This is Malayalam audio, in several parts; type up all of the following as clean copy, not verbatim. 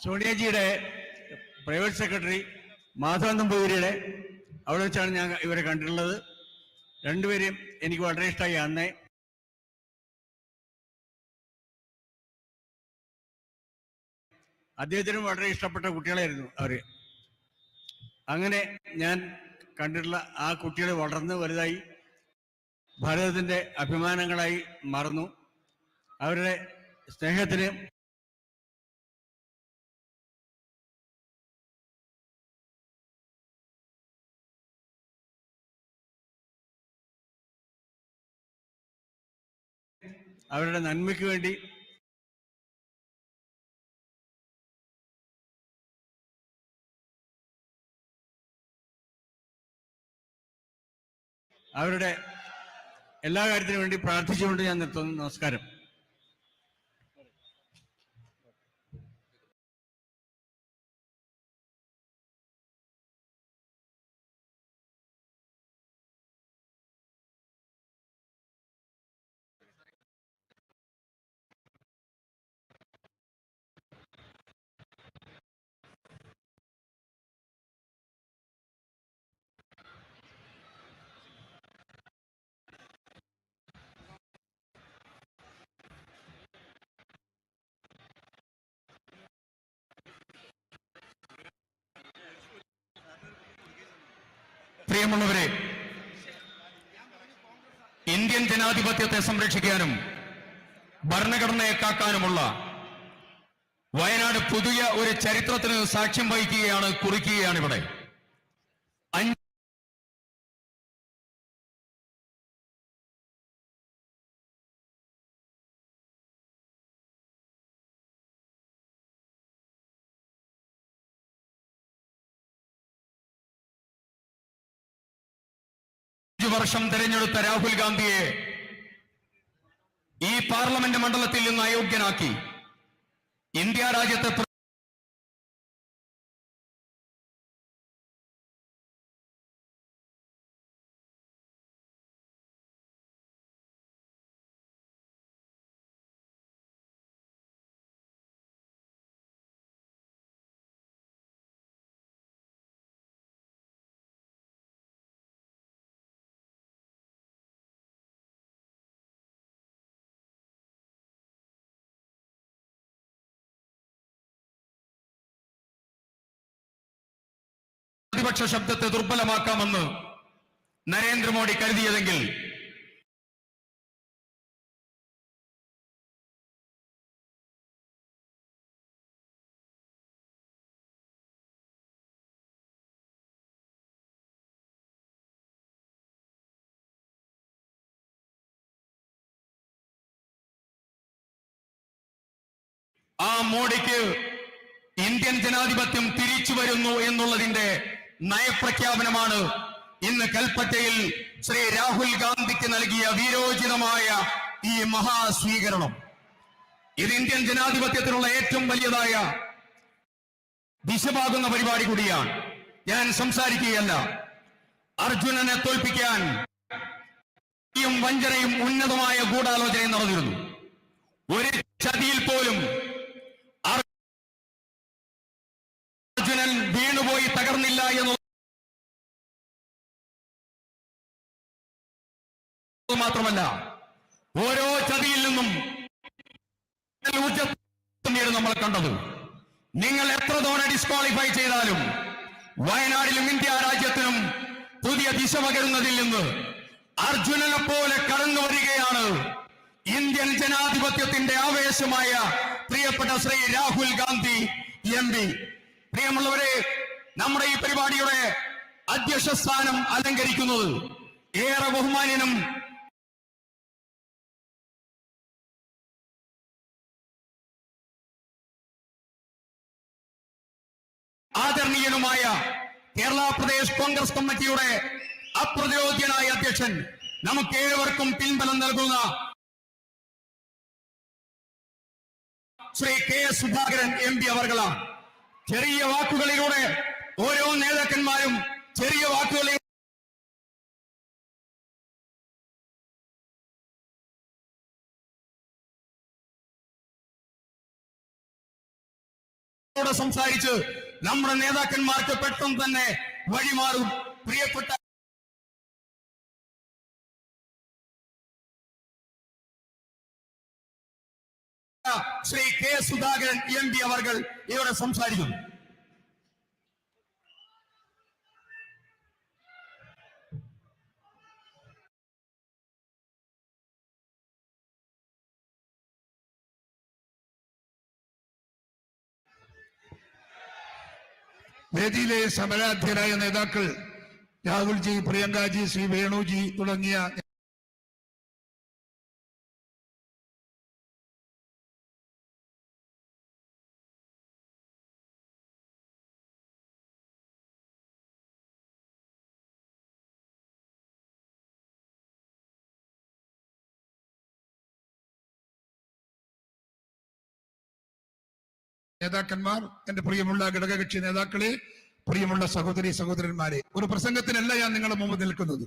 സോണിയാജിയുടെ പ്രൈവറ്റ് സെക്രട്ടറി മാധവൻ നമ്പൂതിരിയുടെ അവിടെ വെച്ചാണ് ഞാൻ ഇവരെ കണ്ടിട്ടുള്ളത്. രണ്ടുപേരെയും എനിക്ക് വളരെ ഇഷ്ടമായി. അന്നേ അദ്ദേഹത്തിനും വളരെ ഇഷ്ടപ്പെട്ട കുട്ടികളായിരുന്നു അവര്. അങ്ങനെ ഞാൻ കണ്ടിട്ടുള്ള ആ കുട്ടികൾ വളർന്ന് വലുതായി ഭാരതത്തിന്റെ അഭിമാനങ്ങളായി മാറുന്നു. അവരുടെ സ്നേഹത്തിന് അവരുടെ നന്മയ്ക്ക് വേണ്ടി അവരുടെ എല്ലാ കാര്യത്തിനും വേണ്ടി പ്രാർത്ഥിച്ചുകൊണ്ട് ഞാൻ നിർത്തുന്നു. നമസ്കാരം. പ്രിയമുള്ളവരെ, ഇന്ത്യൻ ജനാധിപത്യത്തെ സംരക്ഷിക്കാനും ഭരണഘടനയെ കാക്കാനുമുള്ള വയനാട് പുതിയ ഒരു ചരിത്രത്തിന് സാക്ഷ്യം വഹിക്കുകയാണ്, കുറിക്കുകയാണ്. ഇവിടെ 5 വർഷം തെരഞ്ഞെടുത്ത രാഹുൽ ഗാന്ധിയെ ഈ പാർലമെന്റ് മണ്ഡലത്തിൽ നിന്ന് അയോഗ്യനാക്കി ഇന്ത്യ രാജ്യത്തെ പ്രതിപക്ഷ ശബ്ദത്തെ ദുർബലമാക്കാമെന്ന് നരേന്ദ്രമോദി കരുതിയതെങ്കിൽ ആ മോഡിക്ക് ഇന്ത്യൻ ജനാധിപത്യം തിരിച്ചു വരുന്നു എന്നുള്ളതിന്റെ നയപ്രഖ്യാപനമാണ് ഇന്ന് കൽപ്പറ്റയിൽ ശ്രീ രാഹുൽ ഗാന്ധിക്ക് നൽകിയ വീരോചിതമായ ഈ മഹാസ്വീകരണം. ഇത് ഇന്ത്യൻ ജനാധിപത്യത്തിനുള്ള ഏറ്റവും വലിയതായ ദിശപാകുന്ന പരിപാടി കൂടിയാണ്. ഞാൻ സംസാരിക്കുകയല്ല. അർജുനനെ തോൽപ്പിക്കാൻ വഞ്ചനയും ഉന്നതമായ ഗൂഢാലോചനയും നടന്നിരുന്നു. ഒരു ചതിയിൽ പോലും അർജുനൻ വീണുപോയി തകർന്നില്ല എന്നുള്ളത് മാത്രമല്ല, ഓരോ ചതിയിൽ നിന്നും നമ്മൾ കണ്ടത്. നിങ്ങൾ എത്ര തവണ ഡിസ്ക്വാളിഫൈ ചെയ്താലും വയനാടിലും ഇന്ത്യ രാജ്യത്തിനും പുതിയ ദിശ പകരുന്നതിൽ നിന്ന് അർജുനനെ പോലെ കടന്നു വരികയാണ് ഇന്ത്യൻ ജനാധിപത്യത്തിന്റെ ആവേശമായ പ്രിയപ്പെട്ട ശ്രീ രാഹുൽ ഗാന്ധി MP. പ്രിയമുള്ളവരെ, നമ്മുടെ ഈ പരിപാടിയുടെ അധ്യക്ഷ സ്ഥാനം അലങ്കരിക്കുന്നത് ഏറെ ബഹുമാന്യനും ആദരണീയനുമായ കേരള പ്രദേശ് കോൺഗ്രസ് കമ്മിറ്റിയുടെ അപ്രതിരോധ്യനായ അധ്യക്ഷൻ, നമുക്ക് ഏവർക്കും പിൻബലം നൽകുന്ന ശ്രീ KS സുധാകരൻ MP അവർകളാണ്. ചെറിയ വാക്കുകളിലൂടെ ഓരോ നേതാക്കന്മാരും ചെറിയ വാക്കുകളിൽ സംസാരിച്ച് നമ്മുടെ നേതാക്കന്മാർക്ക് പെട്ടെന്ന് തന്നെ വഴിമാറും. പ്രിയപ്പെട്ട ശ്രീ കെ സുധാകരൻ MP അവർകൾ ഇവിടെ സംസാരിക്കുന്നു. വേദിയിലെ സമരാധ്യരായ നേതാക്കൾ രാഹുൽജി, പ്രിയങ്കാജി, ശ്രീ വേണുജി തുടങ്ങിയ നേതാക്കന്മാർ, എന്റെ പ്രിയമുള്ള ഘടകകക്ഷി നേതാക്കളെ, പ്രിയമുള്ള സഹോദരി സഹോദരന്മാരെ, ഒരു പ്രസംഗത്തിനല്ല ഞാൻ നിങ്ങളുടെ മുമ്പ് നിൽക്കുന്നത്.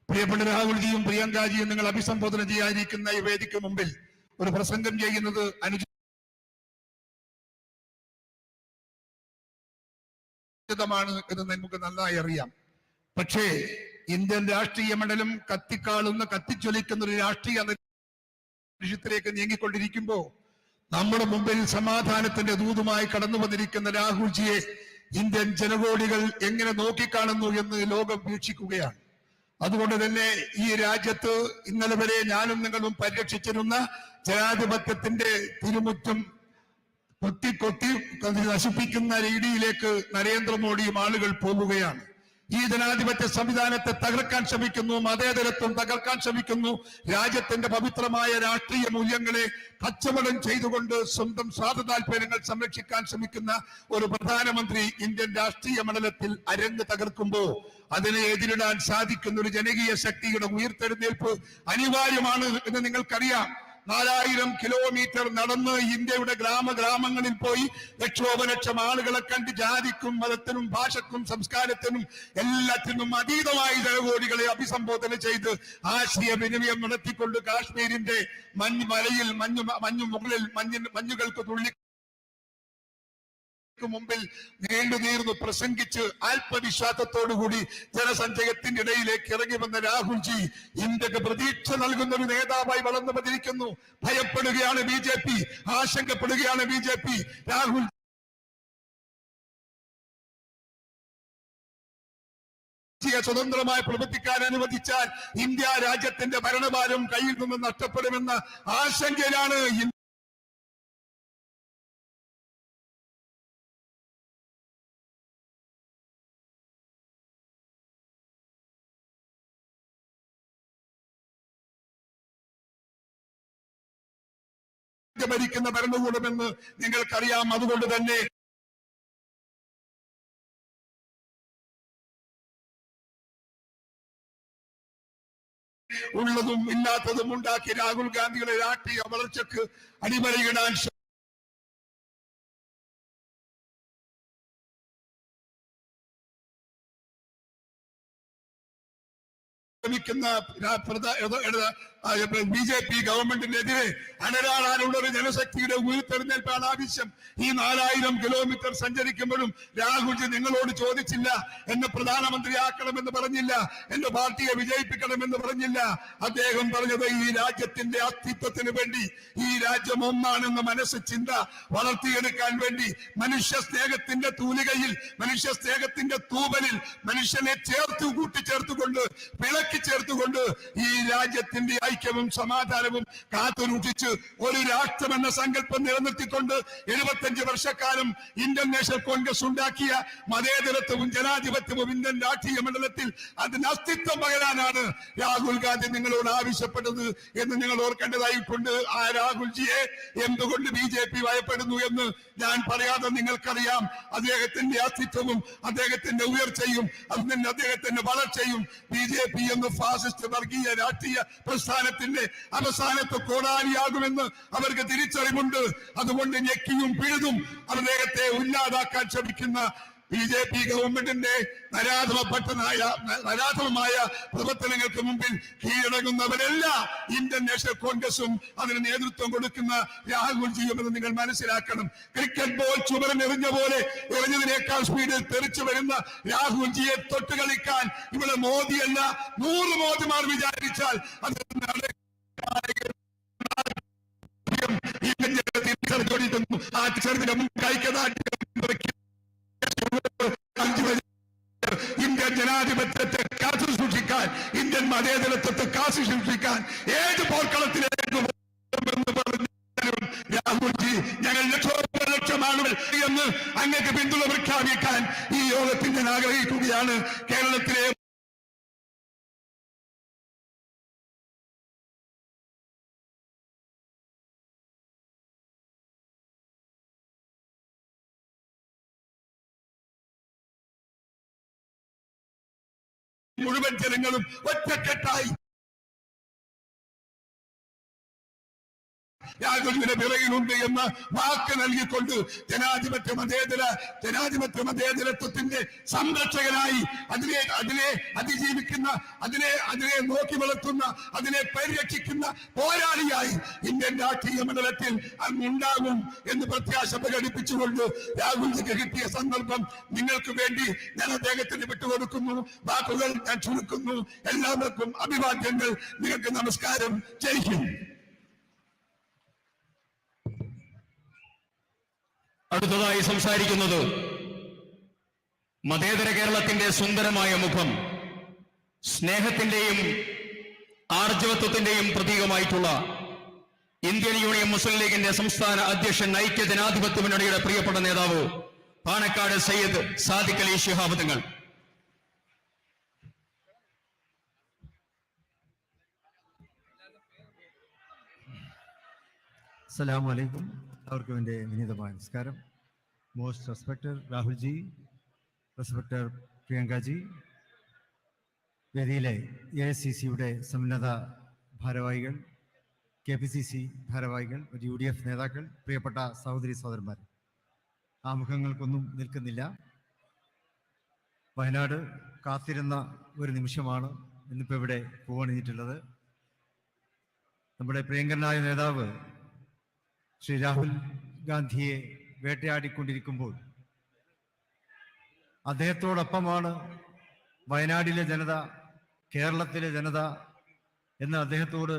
പ്രിയപ്പെട്ട രാഹുൽജിയും പ്രിയങ്കാജിയും നിങ്ങൾ അഭിസംബോധന ചെയ്യാനിരിക്കുന്ന ഈ വേദിക്ക് മുമ്പിൽ ഒരു പ്രസംഗം ചെയ്യുന്നത് അനുചിതമാണ് എന്ന് നമുക്ക് നന്നായി അറിയാം. പക്ഷേ ഇന്ത്യൻ രാഷ്ട്രീയ മണ്ഡലം കത്തിജ്വലിക്കുന്ന ഒരു രാഷ്ട്രീയ അന്തരീക്ഷത്തിലേക്ക് നീങ്ങിക്കൊണ്ടിരിക്കുമ്പോ നമ്മുടെ മുമ്പിൽ സമാധാനത്തിന്റെ ദൂതുമായി കടന്നു വന്നിരിക്കുന്ന രാഹുൽജിയെ ഇന്ത്യൻ ജനകോടികൾ എങ്ങനെ നോക്കിക്കാണുന്നു എന്ന് ലോകം വീക്ഷിക്കുകയാണ്. അതുകൊണ്ട് തന്നെ ഈ രാജ്യത്ത് ഇന്നലെ വരെ ഞാനും നിങ്ങളും പരിരക്ഷിച്ചിരുന്ന ജനാധിപത്യത്തിന്റെ തിരുമുറ്റം കൊത്തി നശിപ്പിക്കുന്ന രീതിയിലേക്ക് നരേന്ദ്രമോദിയും ആളുകൾ പോവുകയാണ്. ഈ ജനാധിപത്യ സംവിധാനത്തെ തകർക്കാൻ ശ്രമിക്കുന്നു, മതേതരത്വം തകർക്കാൻ ശ്രമിക്കുന്നു, രാജ്യത്തിന്റെ പവിത്രമായ രാഷ്ട്രീയ മൂല്യങ്ങളെ കച്ചവടം ചെയ്തുകൊണ്ട് സ്വന്തം സ്വാർത്ഥ താല്പര്യങ്ങൾ സംരക്ഷിക്കാൻ ശ്രമിക്കുന്ന ഒരു പ്രധാനമന്ത്രി ഇന്ത്യൻ രാഷ്ട്രീയ മണ്ഡലത്തിൽ അരങ്ങ് തകർക്കുമ്പോൾ അതിനെ എതിരിടാൻ സാധിക്കുന്ന ഒരു ജനകീയ ശക്തിയുടെ ഉയർത്തെഴുന്നേൽപ്പ് അനിവാര്യമാണ് എന്ന് നിങ്ങൾക്കറിയാം. 4000 കിലോമീറ്റർ നടന്ന് ഇന്ത്യയുടെ ഗ്രാമങ്ങളിൽ പോയി ലക്ഷോപലക്ഷം ആളുകളെ കണ്ട് ജാതിക്കും മതത്തിനും ഭാഷക്കും സംസ്കാരത്തിനും എല്ലാത്തിനും അതീതമായി ജനകോടികളെ അഭിസംബോധന ചെയ്ത് ആശയവിനിമയം നടത്തിക്കൊണ്ട് കാശ്മീരിന്റെ മലയിൽ മഞ്ഞുകൾക്ക് തുള്ളി മുമ്പിൽ നീണ്ടു പ്രസംഗിച്ച് ആത്മവിശ്വാസത്തോടുകൂടി ജനസഞ്ചയത്തിന്റെ ഇടയിലേക്ക് ഇറങ്ങി വന്ന രാഹുൽജി ഇന്ത്യക്ക് പ്രതീക്ഷ നൽകുന്ന ഒരു നേതാവായി വളർന്നു വന്നിരിക്കുന്നു. ഭയപ്പെടുകയാണ് BJP, ആശങ്കപ്പെടുകയാണ് BJP. രാഹുൽ സ്വതന്ത്രമായി പ്രവർത്തിക്കാൻ അനുവദിച്ചാൽ ഇന്ത്യ രാജ്യത്തിന്റെ ഭരണഭാരം കയ്യിൽ നിന്ന് നഷ്ടപ്പെടുമെന്ന ആശങ്കയിലാണ് ഭരിക്കുന്ന ഭരണകൂടമെന്ന് നിങ്ങൾക്കറിയാം. അതുകൊണ്ട് തന്നെ ഉള്ളതും ഇല്ലാത്തതും ഉണ്ടാക്കി രാഹുൽ ഗാന്ധിയുടെ രാഷ്ട്രീയ വളർച്ചയ്ക്ക് അടിമറിയിടാൻ ശ്രമിക്കുന്ന BJP ഗവൺമെന്റിനെതിരെ അനരാളാനുള്ള ഒരു ജനശക്തിയുടെ ഉയർത്തെഴുന്നേൽപ്പാണ് ആവശ്യം. ഈ 4000 കിലോമീറ്റർ സഞ്ചരിക്കുമ്പോഴും രാഹുൽജി നിങ്ങളോട് ചോദിച്ചില്ല, എന്നെ പ്രധാനമന്ത്രിയാക്കണമെന്ന് പറഞ്ഞില്ല, എന്റെ പാർട്ടിയെ വിജയിപ്പിക്കണമെന്ന് പറഞ്ഞില്ല. അദ്ദേഹം പറഞ്ഞത് ഈ രാജ്യത്തിന്റെ അസ്തിത്വത്തിന് വേണ്ടി, ഈ രാജ്യം ഒന്നാണെന്ന മനസ്സ് ചിന്ത വളർത്തിയെടുക്കാൻ വേണ്ടി മനുഷ്യ സ്നേഹത്തിന്റെ തൂലികയിൽ, മനുഷ്യ സ്നേഹത്തിന്റെ തൂവലിൽ മനുഷ്യനെ കൂട്ടിച്ചേർത്തുകൊണ്ട് വിളക്കി ചേർത്തുകൊണ്ട് ഈ രാജ്യത്തിന്റെ ഐക്യവും സമാധാനവും കാത്തുരൂക്ഷിച്ച് ഒരു രാഷ്ട്രമെന്ന സങ്കല്പം നിലനിർത്തിക്കൊണ്ട് 75 വർഷക്കാലം ഇന്ത്യൻ നാഷണൽ കോൺഗ്രസ് ഉണ്ടാക്കിയ മതേതരത്വവും ജനാധിപത്യവും ഇന്ത്യൻ രാഷ്ട്രീയ മണ്ഡലത്തിൽ അതിന് അസ്തിത്വം പകരാനാണ് രാഹുൽ ഗാന്ധി നിങ്ങളോട് ആവശ്യപ്പെട്ടത് എന്ന് നിങ്ങൾ ഓർക്കേണ്ടതായിട്ടുണ്ട്. ആ രാഹുൽജിയെ എന്തുകൊണ്ട് BJP ഭയപ്പെടുന്നു എന്ന് ഞാൻ പറയാതെ നിങ്ങൾക്കറിയാം. അദ്ദേഹത്തിന്റെ അസ്തിത്വവും അദ്ദേഹത്തിന്റെ ഉയർച്ചയും അദ്ദേഹത്തിന്റെ വളർച്ചയും BJP എന്ന ഫാസിസ്റ്റ് വർഗീയ രാഷ്ട്രീയ പ്രസ്ഥാനത്തിന്റെ അവസാനത്തെ കോടാലിയാകുമെന്ന് അവർക്ക് തിരിച്ചറിവുണ്ട്. അതുകൊണ്ട് ഞെക്കിയും പിഴുതും അദ്ദേഹത്തെ ഇല്ലാതാക്കാൻ ശ്രമിക്കുന്ന BJP ഗവൺമെന്റിന്റെ നരാധമമായ പ്രവർത്തനങ്ങൾക്ക് മുമ്പിൽ കീഴടങ്ങുന്നവരല്ല ഇന്ത്യൻ നാഷണൽ കോൺഗ്രസും അതിന് നേതൃത്വം കൊടുക്കുന്ന രാഹുൽ ജിയുമെന്ന് നിങ്ങൾ മനസ്സിലാക്കണം. ക്രിക്കറ്റ് ബോൾ ചുമരനെറിഞ്ഞ പോലെ എറിഞ്ഞതിനേക്കാൾ സ്പീഡിൽ തെറിച്ചു വരുന്ന രാഹുൽ ജിയെ തൊട്ട് കളിക്കാൻ ഇവിടെ മോദിയല്ല 100 മോദിമാർ വിചാരിച്ചാൽ അത് ഇന്ത്യൻ ജനാധിപത്യത്തെ കാത്തു സൂക്ഷിക്കാൻ, ഇന്ത്യൻ മതേതരത്വത്തെ കാത്തു സൂക്ഷിക്കാൻ ഏത് പോർക്കളത്തിലേക്ക് എന്ന് പറഞ്ഞാലും രാഹുൽജി ഞങ്ങൾ ലക്ഷം ആളുകൾ എന്ന് അങ്ങേക്ക് പിന്തുണ പ്രഖ്യാപിക്കാൻ ഈ യോഗത്തിൽ ഞാൻ ആഗ്രഹിക്കുകയാണ്. കേരളത്തിലെ മുഴുവൻ ജനങ്ങളും ഒറ്റക്കെട്ടായി രാഹുലിന്റെ പിറകിലുണ്ട് എന്ന് വാക്ക് നൽകിക്കൊണ്ട് ജനാധിപത്യ മതേതരത്വത്തിന്റെ സംരക്ഷകനായി അതിനെ അതിജീവിക്കുന്ന, അതിനെ നോക്കി വളർത്തുന്ന, അതിനെ പരിരക്ഷിക്കുന്ന പോരാളിയായി ഇന്ത്യൻ രാഷ്ട്രീയ മണ്ഡലത്തിൽ അങ്ങുണ്ടാകും എന്ന് പ്രത്യാശ പ്രകടിപ്പിച്ചുകൊണ്ട് രാഹുൽജിക്ക് കിട്ടിയ സന്ദർഭം നിങ്ങൾക്ക് വേണ്ടി ഞാൻ അദ്ദേഹത്തിന് വിട്ടുകൊടുക്കുന്നു. വാക്കുകൾ ഞാൻ ചുരുക്കുന്നു. എല്ലാവർക്കും അഭിവാദ്യങ്ങൾ. നിങ്ങൾക്ക് നമസ്കാരം. ജയ് ഹിന്ദ്. അടുത്തതായി സംസാരിക്കുന്നത് മതേതര കേരളത്തിന്റെ സുന്ദരമായ മുഖം, സ്നേഹത്തിന്റെയും ആർജവത്വത്തിന്റെയും പ്രതീകമായിട്ടുള്ള ഇന്ത്യൻ യൂണിയൻ മുസ്ലിം ലീഗിന്റെ സംസ്ഥാന അധ്യക്ഷൻ, ഐക്യ ജനാധിപത്യ മുന്നണിയുടെ പ്രിയപ്പെട്ട നേതാവ് പാണക്കാട് സയ്യിദ് സാദിഖ് അലി ശിഹാബ് തങ്ങൾ. അസ്സലാമു അലൈക്കും. എല്ലാവർക്കും എൻ്റെ വിനീതമായ നമസ്കാരം. Most respected Rahulji, respected Priyanka ji, വേദിയിലെ AICCയുടെ സമുന്നത ഭാരവാഹികൾ, KPCC ഭാരവാഹികൾ, UDF നേതാക്കൾ, പ്രിയപ്പെട്ട സഹോദരി സഹോദരന്മാർ, ആമുഖങ്ങൾക്കൊന്നും നിൽക്കുന്നില്ല. വയനാട് കാത്തിരുന്ന ഒരു നിമിഷമാണ് ഇന്നിപ്പോൾ ഇവിടെ പൂവണിഞ്ഞിട്ടുള്ളത്. നമ്മുടെ പ്രിയങ്കരനായ നേതാവ് ശ്രീ രാഹുൽ ഗാന്ധിയെ വേട്ടയാടിക്കൊണ്ടിരിക്കുമ്പോൾ അദ്ദേഹത്തോടൊപ്പമാണ് വയനാടിലെ ജനത, കേരളത്തിലെ ജനത എന്ന് അദ്ദേഹത്തോട്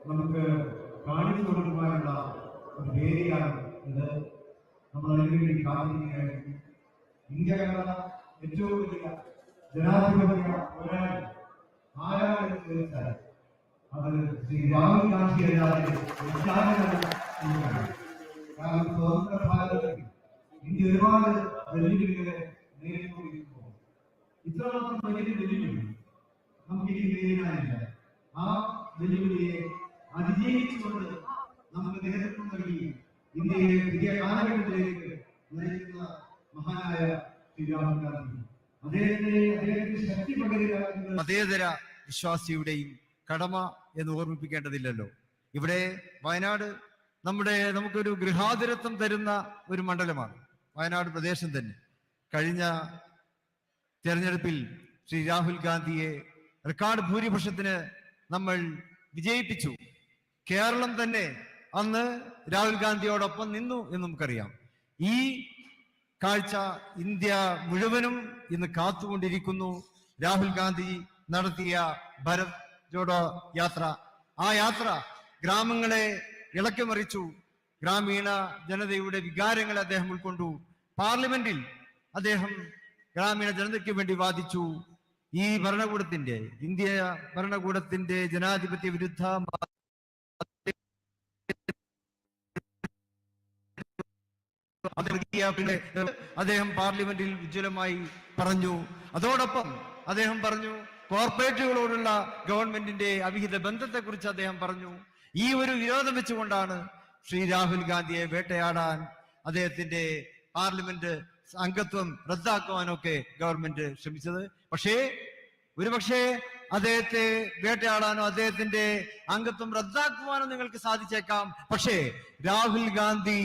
നമുക്ക് കാണിച്ചു കൊടുക്കുവാനുള്ള ഒരു വേദിയാണ് ഇത്. നമ്മൾ അതിനുവേണ്ടി കാത്തിരിക്കുകയായിരുന്നു. ഇന്ത്യ കണ്ട ഏറ്റവും വലിയ ജനാധിപത്യ പോരാളി ആരാണെന്ന് ചോദിച്ചാൽ അത് ശ്രീ രാഹുൽ ഗാന്ധി അല്ലാതെ കാരണം സ്വതന്ത്ര ഭാരതത്തിൽ ഇന്ത്യ ഒരുപാട് വെല്ലുവിളികളെ നേരിട്ടുകൊണ്ടിരിക്കുമ്പോൾ ഇത്രമാത്രം വലിയ വെല്ലുവിളി നമുക്ക് ഇനി നേരിടാനില്ല. ആ വെല്ലുവിളിയെ അതിജീവിച്ചുകൊണ്ട് നമുക്ക് നേതൃത്വം നൽകി ഇന്ത്യയെ പുതിയ കാലഘട്ടത്തിലേക്ക് നയിക്കുന്ന മഹാനായ ശ്രീ രാഹുൽ ഗാന്ധി, അദ്ദേഹത്തിന്റെ ശക്തി പകരുക മതേതര വിശ്വാസിയുടെയും കടമ എന്ന് ഓർമ്മിപ്പിക്കേണ്ടതില്ലല്ലോ. ഇവിടെ വയനാട് നമുക്കൊരു ഗൃഹാതുരത്വം തരുന്ന ഒരു മണ്ഡലമാണ് വയനാട് പ്രദേശം തന്നെ. കഴിഞ്ഞ തെരഞ്ഞെടുപ്പിൽ ശ്രീ രാഹുൽ ഗാന്ധിയെ റെക്കോർഡ് ഭൂരിപക്ഷത്തിന് നമ്മൾ വിജയിപ്പിച്ചു. കേരളം തന്നെ അന്ന് രാഹുൽ ഗാന്ധിയോടൊപ്പം നിന്നു എന്ന് നമുക്കറിയാം. ഈ കാഴ്ച ഇന്ത്യ മുഴുവനും ഇന്ന് കാത്തുകൊണ്ടിരിക്കുന്നു. രാഹുൽ ഗാന്ധി നടത്തിയ ഭാരത് ജോഡോ യാത്ര, ആ യാത്ര ഗ്രാമങ്ങളെ ഇളക്കിമറിച്ചു. ഗ്രാമീണ ജനതയുടെ വികാരങ്ങളെ അദ്ദേഹം ഉൾക്കൊണ്ടു. പാർലമെന്റിൽ അദ്ദേഹം ഗ്രാമീണ ജനതയ്ക്ക് വേണ്ടി വാദിച്ചു. ഈ ഭരണകൂടത്തിന്റെ, ഇന്ത്യ ഭരണകൂടത്തിന്റെ ജനാധിപത്യ വിരുദ്ധ അദ്ദേഹം പാർലമെന്റിൽ ഉജ്ജ്വലമായി പറഞ്ഞു. അതോടൊപ്പം അദ്ദേഹം പറഞ്ഞു കോർപ്പറേറ്റുകളോടുള്ള ഗവൺമെന്റിന്റെ അവിഹിത ബന്ധത്തെക്കുറിച്ച് അദ്ദേഹം പറഞ്ഞു. ഈ ഒരു വിരോധം വെച്ചുകൊണ്ടാണ് ശ്രീ രാഹുൽ ഗാന്ധിയെ വേട്ടയാടാൻ, അദ്ദേഹത്തിന്റെ പാർലമെന്റ് അംഗത്വം റദ്ദാക്കുവാനൊക്കെ ഗവൺമെന്റ് ശ്രമിച്ചത്. പക്ഷേ ഒരുപക്ഷെ അദ്ദേഹത്തെ വേട്ടയാടാനോ അദ്ദേഹത്തിന്റെ അംഗത്വം റദ്ദാക്കുവാനോ നിങ്ങൾക്ക് സാധിച്ചേക്കാം. പക്ഷേ രാഹുൽ ഗാന്ധി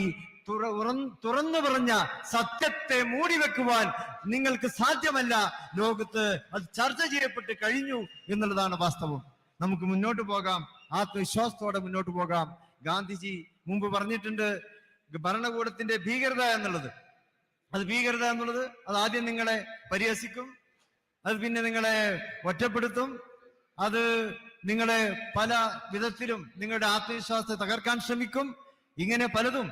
തുറന്നു പറഞ്ഞ സത്യത്തെ മൂടിവെക്കുവാൻ നിങ്ങൾക്ക് സാധ്യമല്ല. ലോകത്ത് അത് ചർച്ച ചെയ്യപ്പെട്ട് കഴിഞ്ഞു എന്നുള്ളതാണ് വാസ്തവം. നമുക്ക് മുന്നോട്ട് പോകാം, ആത്മവിശ്വാസത്തോടെ മുന്നോട്ട് പോകാം. ഗാന്ധിജി മുമ്പ് പറഞ്ഞിട്ടുണ്ട്, ഭരണകൂടത്തിന്റെ ഭീകരത എന്നുള്ളത് അത് ആദ്യം നിങ്ങളെ പരിഹസിക്കും, അത് പിന്നെ നിങ്ങളെ ഒറ്റപ്പെടുത്തും, അത് നിങ്ങളെ പല വിധത്തിലും നിങ്ങളുടെ ആത്മവിശ്വാസത്തെ തകർക്കാൻ ശ്രമിക്കും. ഇങ്ങനെ പലതും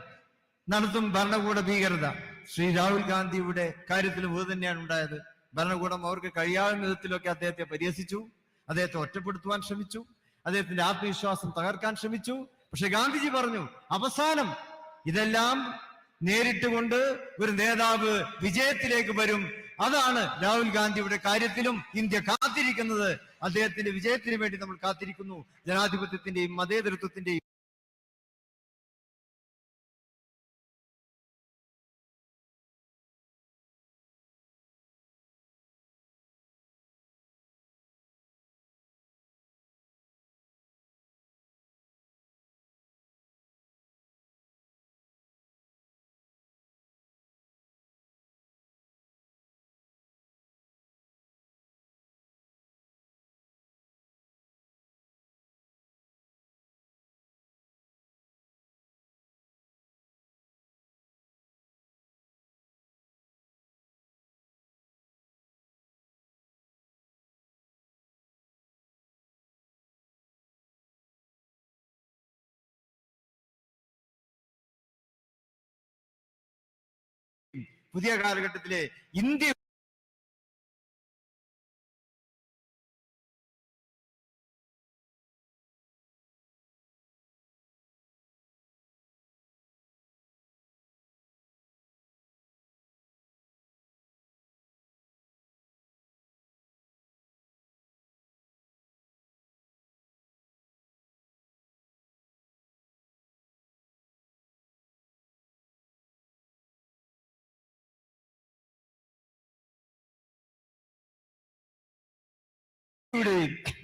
നടത്തും ഭരണകൂട ഭീകരത. ശ്രീ രാഹുൽ ഗാന്ധിയുടെ കാര്യത്തിലും ഇത് തന്നെയാണ് ഉണ്ടായത്. ഭരണകൂടം അവർക്ക് കഴിയാവുന്ന വിധത്തിലൊക്കെ അദ്ദേഹത്തെ പരിഹസിച്ചു, അദ്ദേഹത്തെ ഒറ്റപ്പെടുത്തുവാൻ ശ്രമിച്ചു, അദ്ദേഹത്തിന്റെ ആത്മവിശ്വാസം തകർക്കാൻ ശ്രമിച്ചു. പക്ഷെ ഗാന്ധിജി പറഞ്ഞു, അവസാനം ഇതെല്ലാം നേരിട്ടുകൊണ്ട് ഒരു നേതാവ് വിജയത്തിലേക്ക് വരും. അതാണ് രാഹുൽ ഗാന്ധിയുടെ കാര്യത്തിലും ഇന്ത്യ കാത്തിരിക്കുന്നത്. അദ്ദേഹത്തിന്റെ വിജയത്തിന് വേണ്ടി നമ്മൾ കാത്തിരിക്കുന്നു. ജനാധിപത്യത്തിന്റെയും മതേതരത്വത്തിന്റെയും പുതിയ കാലഘട്ടത്തിലെ ഇന്ത്യ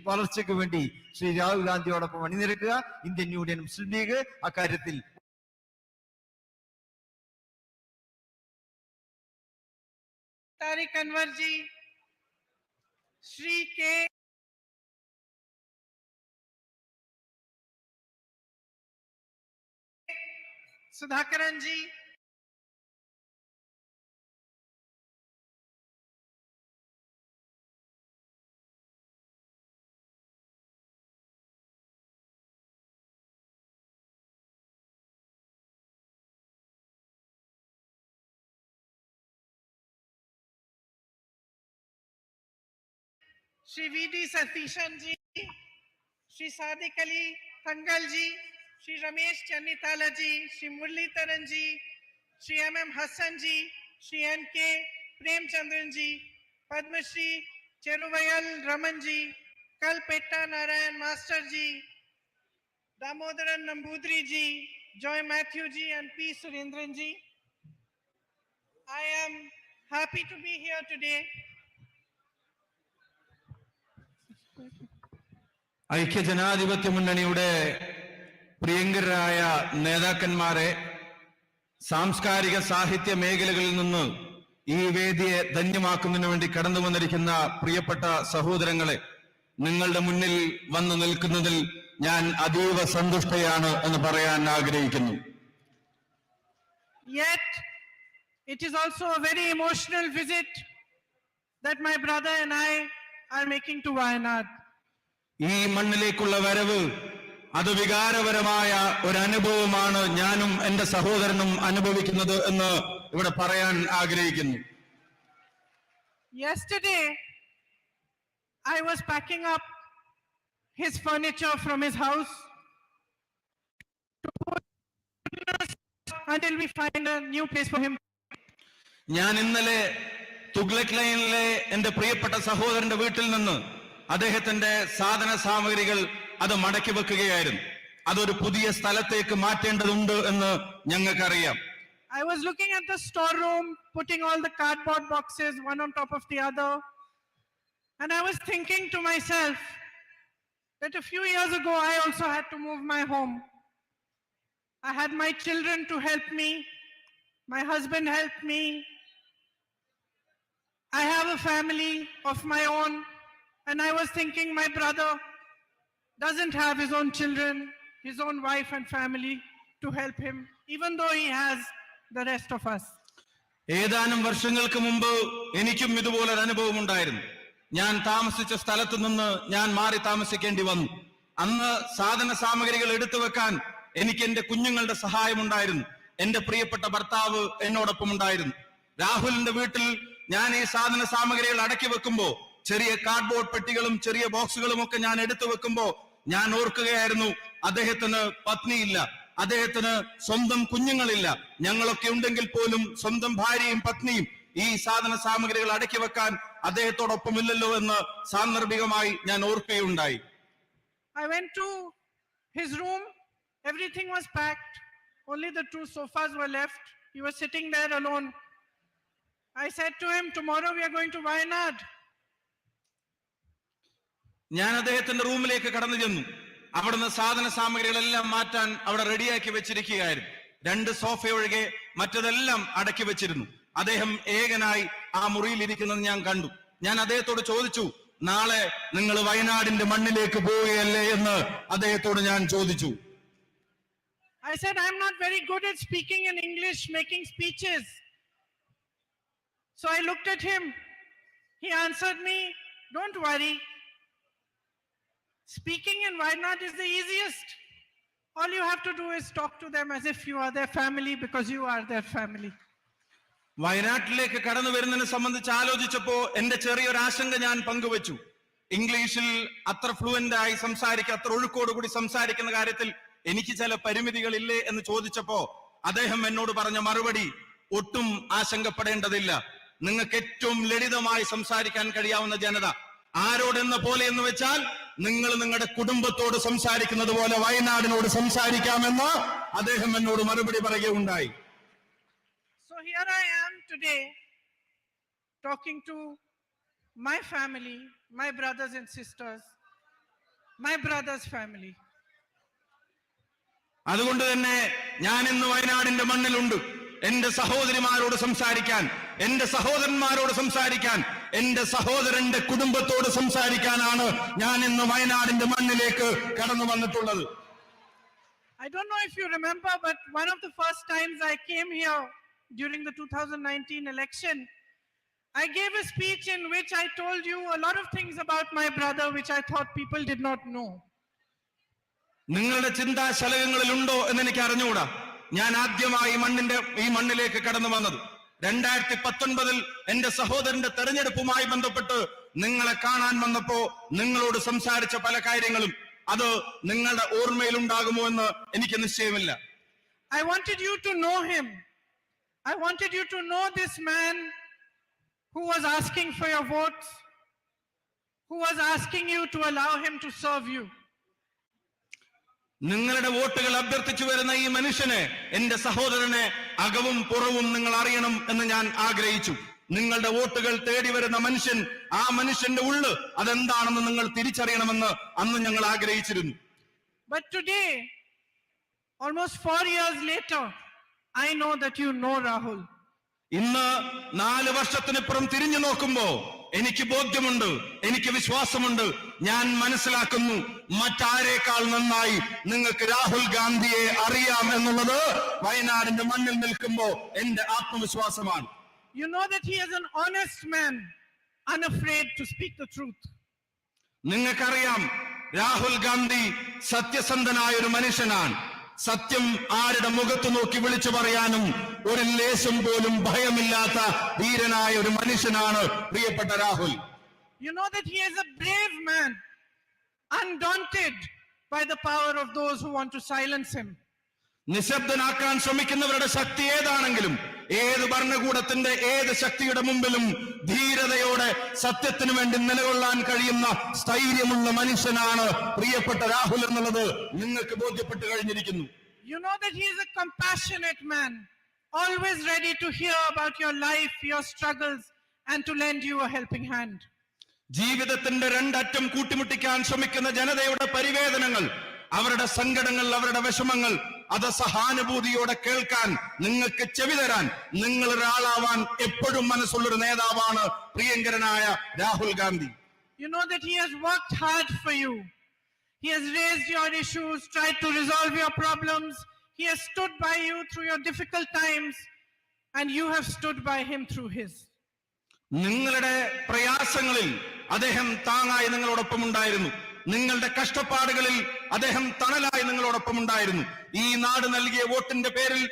വളർച്ചയ്ക്ക് വേണ്ടി ശ്രീ രാഹുൽ ഗാന്ധിയോടൊപ്പം അണിനിരക്കുക. ഇന്ത്യൻ യൂണിയൻ മുസ്ലിം ലീഗ് അക്കാര്യത്തിൽ तारिक अनवर जी, श्री के सुधाकरन जी, Shri VD. Satheesan ji, Shri Sadiq Ali तंगल ji, Shri Ramesh चन्नीताला ji, Shri Muraleedharan ji, Shri M.M. Hasan ji, Shri N.K. Premachandran ji, Padmashri चेरुवयल Raman ji, Kalpetta Narayan master ji, Damodaran Namboodiri ji, Joy Matthew ji and P. Surendran ji. I am happy to be here today. ഐക്യജനാധിപത്യ മുന്നണിയുടെ പ്രിയങ്കരായ നേതാക്കന്മാരെ, സാംസ്കാരിക സാഹിത്യ മേഖലകളിൽ നിന്ന് ഈ വേദിയെ ധന്യമാക്കുന്നതിന് വേണ്ടി കടന്നു വന്നിരിക്കുന്ന പ്രിയപ്പെട്ട സഹോദരങ്ങളെ, നിങ്ങളുടെ മുന്നിൽ വന്നു നിൽക്കുന്നതിൽ ഞാൻ അതീവ സന്തുഷ്ടയാണ് എന്ന് പറയാൻ ആഗ്രഹിക്കുന്നു. Yet it is also a very emotional visit that my brother and I are making to Wayanad. ഈ മണ്ണിലേക്കുള്ള വരവ് അത് വികാരപരമായ ഒരു അനുഭവമാണ് ഞാനും എന്റെ സഹോദരനും അനുഭവിക്കുന്നത് എന്ന് ഇവിടെ പറയാൻ ആഗ്രഹിക്കുന്നു. Yesterday I was packing up his furniture from his house until we find a new place for him. ഞാൻ ഇന്നലെ തുഗ്ലക് ലൈനിലെ എന്റെ പ്രിയപ്പെട്ട സഹോദരന്റെ വീട്ടിൽ നിന്ന് അദ്ദേഹത്തിന്റെ സാധന സാമഗ്രികൾ അത് മടക്കി വെക്കുകയായിരുന്നു. അതൊരു പുതിയ സ്ഥലത്തേക്ക് മാറ്റേണ്ടതുണ്ട് എന്ന് ഞങ്ങൾക്കറിയാം. I was looking at the storeroom, putting all the cardboard boxes one on top of the other, And I was thinking to myself that a few years ago, I also had to move my home. I had my children to help me. My husband helped me. I have a family of my own. And I was thinking my brother doesn't have his own children, his own wife and family to help him, even though he has the rest of us. ഏതാനും വർഷങ്ങൾക്ക് മുമ്പ് എനിക്കും ഇതുപോലൊരു അനുഭവം ഉണ്ടായിരുന്നു. ഞാൻ താമസിച്ച സ്ഥലത്തു നിന്ന് ഞാൻ മാറി താമസിക്കേണ്ടി വന്നു. അന്ന് സാധന സാമഗ്രികൾ എടുത്തു വെക്കാൻ എനിക്ക് എന്റെ കുഞ്ഞുങ്ങളുടെ സഹായമുണ്ടായിരുന്നു. എന്റെ പ്രിയപ്പെട്ട ഭർത്താവ് എന്നോടൊപ്പം ഉണ്ടായിരുന്നു. രാഹുലിന്റെ വീട്ടിൽ ഞാൻ ഈ സാധന സാമഗ്രികൾ അടക്കി വെക്കുമ്പോ, ചെറിയ കാർഡ്ബോർഡ് പെട്ടികളും ചെറിയ ബോക്സുകളും ഒക്കെ ഞാൻ എടുത്തു വെക്കുമ്പോ ഞാൻ ഓർക്കുകയായിരുന്നു, അദ്ദേഹത്തിന് പത്നിയില്ല, അദ്ദേഹത്തിന് സ്വന്തം കുഞ്ഞുങ്ങളില്ല. ഞങ്ങളൊക്കെ ഉണ്ടെങ്കിൽ പോലും സ്വന്തം ഭാര്യയും പത്നിയും ഈ സാധന സാമഗ്രികൾ അടക്കി വെക്കാൻ അദ്ദേഹത്തോടൊപ്പമില്ലല്ലോ എന്ന് സാന്ദർഭികമായി ഞാൻ ഓർക്കുകയുണ്ടായി. I went to his room. Everything was packed. Only the 2 sofas were left. He was sitting there alone. I said to him, tomorrow we are going to Wayanad. ഞാൻ അദ്ദേഹത്തിന്റെ റൂമിലേക്ക് കടന്നു ചെന്നു. അവിടുന്ന് സാധന സാമഗ്രികളെല്ലാം മാറ്റാൻ അവിടെ റെഡിയാക്കി വെച്ചിരിക്കുകയായിരുന്നു. 2 സോഫ ഒഴികെ മറ്റതെല്ലാം അടക്കി വെച്ചിരുന്നു. അദ്ദേഹം ഏകനായി ആ മുറിയിൽ ഇരിക്കുന്നത് ഞാൻ കണ്ടു. ഞാൻ അദ്ദേഹത്തോട് ചോദിച്ചു, നാളെ നിങ്ങൾ വയനാടിന്റെ മണ്ണിലേക്ക് പോവുകയല്ലേ എന്ന് അദ്ദേഹത്തോട് ഞാൻ ചോദിച്ചു. I said, I'm not very good at speaking in English, making speeches. So I looked at him. He answered me, don't worry. Speaking in Wayanad is the easiest. All you have to do is talk to them as if you are their family, because you are their family. വയനാട്ടിലേക്ക് കടന്നു വരുന്നതിനെ സംബന്ധിച്ച് ആലോചിച്ചപ്പോ എന്റെ ചെറിയൊരു ആശങ്ക ഞാൻ പങ്കുവച്ചു. ഇംഗ്ലീഷിൽ അത്ര ഫ്ലുവന്റ് ആയി അത്ര ഒഴുക്കോടുകൂടി സംസാരിക്കുന്ന കാര്യത്തിൽ എനിക്ക് ചില പരിമിതികളില്ലേ എന്ന് ചോദിച്ചപ്പോ അദ്ദേഹം എന്നോട് പറഞ്ഞ മറുപടി, ഒട്ടും ആശങ്കപ്പെടേണ്ടതില്ല. നിങ്ങൾക്ക് ഏറ്റവും ലളിതമായി സംസാരിക്കാൻ കഴിയാവുന്ന ജനത ആരോടെന്ന പോലെ എന്ന് വെച്ചാൽ നിങ്ങൾ നിങ്ങളുടെ കുടുംബത്തോട് സംസാരിക്കുന്നത് പോലെ വയനാടിനോട് സംസാരിക്കാമെന്ന് അദ്ദേഹം എന്നോട് മറുപടി പറയുകയുണ്ടായി. So here I am today talking to my family, my brothers and sisters, my brother's family. അതുകൊണ്ട് തന്നെ ഞാൻ ഇന്ന് വയനാടിന്റെ മണ്ണിലുണ്ട്. എന്റെ സഹോദരിമാരോട് സംസാരിക്കാൻ, എന്റെ സഹോദരന്മാരോട് സംസാരിക്കാൻ, എന്റെ സഹോദരന്റെ കുടുംബത്തോട് സംസാരിക്കാനാണ് ഞാൻ ഇന്ന് വയനാടിന്റെ മണ്ണിലേക്ക് കടന്നു വന്നിട്ടുള്ളത്. I don't know if you remember, but one of the first times I came here during the 2019 election, I gave a speech in which I told you a lot of things about my brother which I thought people did not know. നിങ്ങളുടെ ചിന്താശലകങ്ങളിൽ ഉണ്ടോ എന്ന് എനിക്ക് അറിഞ്ഞുകൂടാ. ഞാൻ ആദ്യമായി ഈ മണ്ണിലേക്ക് കടന്നു വന്നത് 2019 എന്റെ സഹോദരന്റെ തെരഞ്ഞെടുപ്പുമായി ബന്ധപ്പെട്ട് നിങ്ങളെ കാണാൻ വന്നപ്പോ നിങ്ങളോട് സംസാരിച്ച പല കാര്യങ്ങളും അത് നിങ്ങളുടെ ഓർമ്മയിലുണ്ടാകുമോ എന്ന് എനിക്ക് നിശ്ചയമില്ല. I wanted you to know him. I wanted you to know this man who was asking for your votes, who was asking you to allow him to serve you. നിങ്ങളുടെ വോട്ടുകൾ അഭ്യർത്ഥിച്ചു വരുന്ന ഈ മനുഷ്യനെ, എന്റെ സഹോദരനെ അകവും പുറവും നിങ്ങൾ അറിയണം എന്ന് ഞാൻ ആഗ്രഹിച്ചു. നിങ്ങളുടെ വോട്ടുകൾ തേടി വരുന്ന മനുഷ്യൻ, ആ മനുഷ്യന്റെ ഉള്ള് അതെന്താണെന്ന് നിങ്ങൾ തിരിച്ചറിയണമെന്ന് അന്ന് ഞങ്ങൾ ആഗ്രഹിച്ചിരുന്നു. But today, almost 4 years later, I know that you know Rahul. ഇന്ന് 4 വർഷത്തിനിപ്പുറം തിരിഞ്ഞു നോക്കുമ്പോ എനിക്ക് ബോധ്യമുണ്ട്, എനിക്ക് വിശ്വാസമുണ്ട്, ഞാൻ മനസ്സിലാക്കുന്നു മറ്റാരേക്കാൾ നന്നായി നിങ്ങൾക്ക് രാഹുൽ ഗാന്ധിയെ അറിയാം എന്നുള്ളത് വയനാടിന്റെ മണ്ണിൽ നിൽക്കുമ്പോ എന്റെ ആത്മവിശ്വാസമാണ്. You know that he is an honest man, unafraid to speak the truth. നിങ്ങൾക്കറിയാം രാഹുൽ ഗാന്ധി സത്യസന്ധനായ ഒരു മനുഷ്യനാണ്. സത്യം ആരുടെ മുഖത്ത് നോക്കി വിളിച്ചു പറയാനും ഒരു ലേശം പോലും ഭയമില്ലാത്ത ധീരനായ ഒരു മനുഷ്യനാണ് പ്രിയപ്പെട്ട Rahul. You know that he is a brave man, undaunted by the power of those who want to silence him. നിശബ്ദനാക്കാൻ ശ്രമിക്കുന്നവരുടെ ശക്തി ഏതാണെങ്കിലും, ഏത് ഭരണകൂടത്തിന്റെ ഏത് ശക്തിയുടെ മുമ്പിലും ധീരതയോടെ സത്യത്തിനു വേണ്ടി നിലകൊള്ളാൻ കഴിയുന്ന സ്ഥൈര്യമുള്ള മനുഷ്യനാണ് പ്രിയപ്പെട്ട രാഹുൽ എന്നുള്ളത് നിങ്ങൾക്ക് ബോധ്യപ്പെട്ട് കഴിഞ്ഞിരിക്കുന്നു. You know that he is a compassionate man, always ready to hear about your life, your struggles, and to lend you a helping hand. ജീവിതത്തിന്റെ രണ്ടറ്റം കൂട്ടിമുട്ടിക്കാൻ ശ്രമിക്കുന്ന ജനതയുടെ പരിവേദനങ്ങൾ, അവരുടെ സങ്കടങ്ങൾ, അവരുടെ വിഷമങ്ങൾ, അത് സഹാനുഭൂതിയോടെ കേൾക്കാൻ, നിങ്ങൾക്ക് ചെവി തരാൻ നിങ്ങൾ ഒരാളാവാൻ എപ്പോഴും മനസ്സുള്ളൊരു നേതാവാണ് പ്രിയങ്കരനായ Rahul Gandhi. You know that he has worked hard for you. He has raised your issues, tried to resolve your problems. He has stood by you through your difficult times, and you have stood by him through his. നിങ്ങളുടെ പ്രയാസങ്ങളിൽ അദ്ദേഹം താങ്ങായി നിങ്ങളോടൊപ്പം ഉണ്ടായിരുന്നു. നിങ്ങളുടെ കഷ്ടപ്പാടുകളിൽ അദ്ദേഹം തണലായി നിങ്ങളോടൊപ്പം ഉണ്ടായിരുന്നു. ഈ നാട് നൽകിയ വോട്ടിന്റെ പേരിൽ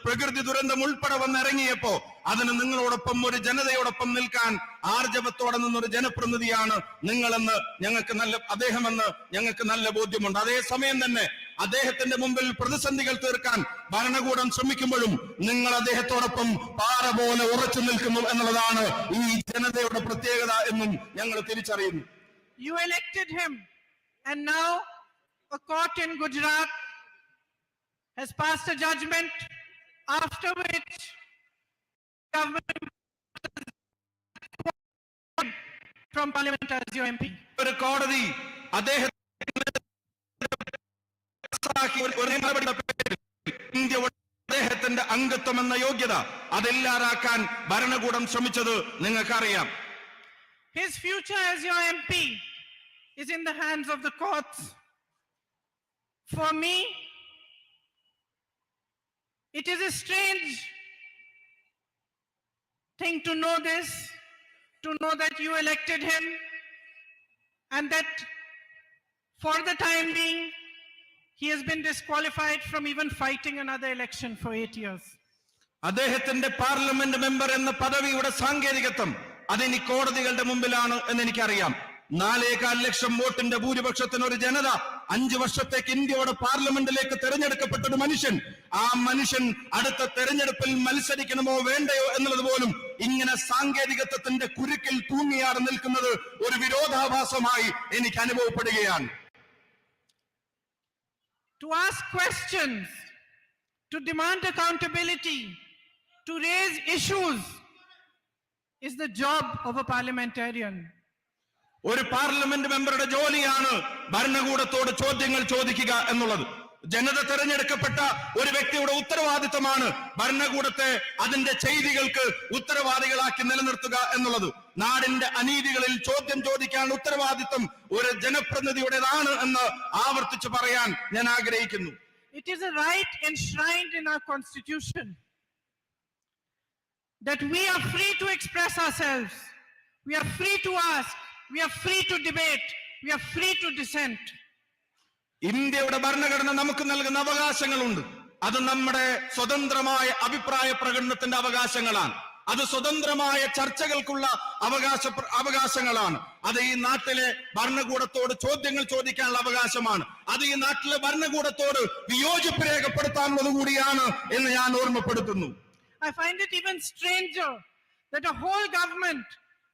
പ്രകൃതി ദുരന്തം ഉൾപ്പെടെ വന്നിറങ്ങിയപ്പോ അതിന് നിങ്ങളോടൊപ്പം, ഒരു ജനതയോടൊപ്പം നിൽക്കാൻ ആർജവത്തോടെ നിന്നൊരു ജനപ്രതിനിധിയാണ് നിങ്ങളെന്ന് അദ്ദേഹമെന്ന് ഞങ്ങൾക്ക് നല്ല ബോധ്യമുണ്ട്. അതേസമയം തന്നെ അദ്ദേഹത്തിന്റെ മുമ്പിൽ പ്രതിസന്ധികൾ തീർക്കാൻ ഭരണകൂടം ശ്രമിക്കുമ്പോഴും നിങ്ങൾ അദ്ദേഹത്തോടൊപ്പം പാറ പോലെ ഉറച്ചു നിൽക്കുന്നു എന്നുള്ളതാണ് ഈ ജനതയുടെ പ്രത്യേകത എന്നും ഞങ്ങൾ തിരിച്ചറിയുന്നു. You elected him, and now a court in Gujarat has passed a judgment after which government from parliament as your MP. ഒരു കോടതി അദ്ദേഹത്തിന്റെ അംഗത്വം എന്ന യോഗ്യത അതില്ലാതാക്കാൻ ഭരണകൂടം ശ്രമിച്ചത് നിങ്ങൾക്കറിയാം. His future as your MP is in the hands of the courts. For me, it is a strange thing to know this, to know that you elected him, and that for the time being, he has been disqualified from even fighting another election for 8 years. അദ്ദേഹത്തിന്റെ പാർലമെന്റ് മെമ്പർ എന്ന പദവിയുടെ സാങ്കേതികത്വം അതിനി കോടതികളുടെ മുമ്പിലാണ് എന്ന് എനിക്കറിയാം. 4.25 ലക്ഷം വോട്ടിന്റെ ഭൂരിപക്ഷത്തിന് ഒരു ജനത 5 വർഷത്തേക്ക് ഇന്ത്യയുടെ പാർലമെന്റിലേക്ക് തെരഞ്ഞെടുക്കപ്പെട്ട ഒരു മനുഷ്യൻ, ആ മനുഷ്യൻ അടുത്ത തെരഞ്ഞെടുപ്പിൽ മത്സരിക്കണമോ വേണ്ടയോ എന്നുള്ളത് പോലും ഇങ്ങനെ സാങ്കേതികത്വത്തിന്റെ കുരുക്കിൽ തൂങ്ങിയാറ് നിൽക്കുന്നത് ഒരു വിരോധാഭാസമായി എനിക്ക് അനുഭവപ്പെടുകയാണ്. To ask questions, to demand accountability, to raise issues is the job of a parliamentarian. ഒരു പാർലമെന്റ് മെമ്പറുടെ ജോലിയാണ് ഭരണകൂടത്തോട് ചോദ്യങ്ങൾ ചോദിക്കുക എന്നുള്ളത്. ജനത തെരഞ്ഞെടുക്കപ്പെട്ട ഒരു വ്യക്തിയുടെ ഉത്തരവാദിത്തമാണ് ഭരണകൂടത്തെ അതിന്റെ ചെയ്തികൾക്ക് ഉത്തരവാദികളാക്കി നിലനിർത്തുക എന്നുള്ളത്. നാടിന്റെ അനീതികളിൽ ചോദ്യം ചോദിക്കാൻ ഉത്തരവാദിത്തം ഒരു ജനപ്രതിനിധിയുടേതാണ് എന്ന് ആവർത്തിച്ച് പറയാൻ ഞാൻ ആഗ്രഹിക്കുന്നു. It is a right enshrined in our constitution that we are free to express ourselves, we are free to ask, we are free to debate, we are free to dissent. ഇന്ത്യയുടെ ഭരണഘടന നമുക്ക് നൽകുന്ന അവകാശങ്ങളുണ്ട്. അത് നമ്മുടെ സ്വതന്ത്രമായ അഭിപ്രായ പ്രകടനത്തിന്റെ അവകാശങ്ങളാണ്. അത് സ്വതന്ത്രമായ ചർച്ചകൾക്കുള്ള അവകാശങ്ങളാണ്. അത് ഈ നാട്ടിലെ ഭരണകൂടത്തോട് ചോദ്യങ്ങൾ ചോദിക്കാനുള്ള അവകാശമാണ്. അത് ഈ നാട്ടിലെ ഭരണകൂടത്തോട് വിയോജിപ്പ് രേഖപ്പെടുത്താനുള്ളത് കൂടിയാണ് എന്ന് ഞാൻ ഓർമ്മപ്പെടുത്തുന്നു. I find it even stranger that a whole government,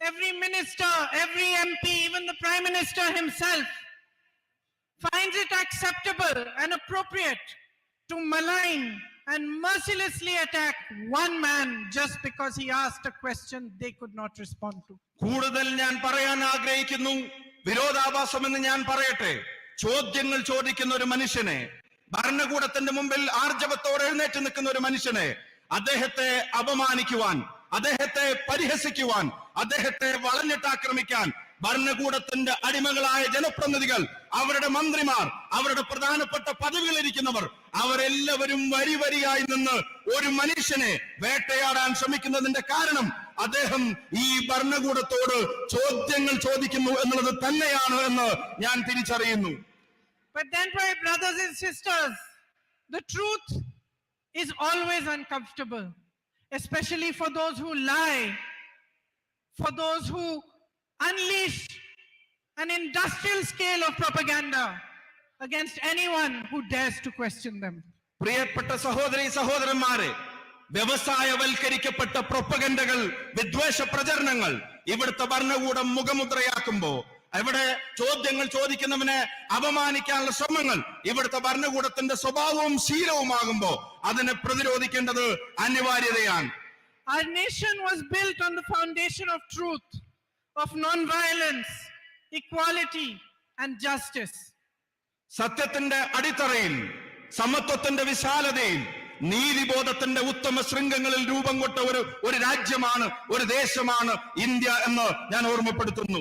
every minister, every MP, even the Prime Minister himself, finds it acceptable and appropriate to malign and mercilessly attack one man just because he asked a question they could not respond to. കൂടുതൽ ഞാൻ പറയാൻ ആഗ്രഹിക്കുന്നു, വിരോധാഭാസം എന്ന് ഞാൻ പറയട്ടെ. ചോദ്യങ്ങൾ ചോദിക്കുന്ന ഒരു മനുഷ്യനെ, ഭരണകൂടത്തിന്റെ മുമ്പിൽ ആർജവത്തോടെ എഴുന്നേറ്റ് നിൽക്കുന്ന ഒരു മനുഷ്യനെ അദ്ദേഹത്തെ അപമാനിക്കുവാൻ, അദ്ദേഹത്തെ പരിഹസിക്കുവാൻ, അദ്ദേഹത്തെ വളഞ്ഞിട്ടാക്രമിക്കാൻ ഭരണകൂടത്തിന്റെ അടിമകളായ ജനപ്രതിനിധികൾ, അവരുടെ മന്ത്രിമാർ, അവരുടെ പ്രധാനപ്പെട്ട പദവികളിരിക്കുന്നവർ, അവരെല്ലാവരും വരിയായി നിന്ന് ഒരു മനുഷ്യനെ വേട്ടയാടാൻ ശ്രമിക്കുന്നതിന്റെ കാരണം അദ്ദേഹം ഈ ഭരണകൂടത്തോട് ചോദ്യങ്ങൾ ചോദിക്കുന്നു എന്നുള്ളത് തന്നെയാണ് എന്ന് ഞാൻ തിരിച്ചറിയുന്നു. But then, my brothers and sisters, the truth is always uncomfortable, especially for those who lie, for those who unleash an industrial scale of propaganda against anyone who dares to question them. പ്രിയപ്പെട്ട സഹോദരീ സഹോദരന്മാരെ, വ്യവസായവൽക്കരിക്കപ്പെട്ട പ്രൊപ്പഗൻഡകൾ, വിദ്വേഷ പ്രചരണങ്ങൾ ഇവിടുത്തെ ഭരണകൂടം മുഖമുദ്രയാക്കുമ്പോ, ഇവിടെ ചോദ്യങ്ങൾ ചോദിക്കുന്നവനെ അപമാനിക്കാനുള്ള ശ്രമങ്ങൾ ഇവിടുത്തെ ഭരണകൂടത്തിന്റെ സ്വഭാവവും ശീലവുമാകുമ്പോ അതിനെ of non-violence, equality, and justice. സത്യത്തിന്റെ അടിത്തറയിൽ, സമത്വത്തിന്റെ വിശാലതയിൽ, നീതിബോധത്തിന്റെ ഉത്തമ ശൃംഖങ്ങളിൽ രൂപം കൊണ്ട ഒരു രാജ്യമാണ്, ഒരു ദേശമാണ് ഇന്ത്യ എന്ന് ഞാൻ ഓർമ്മപ്പെടുത്തുന്നു.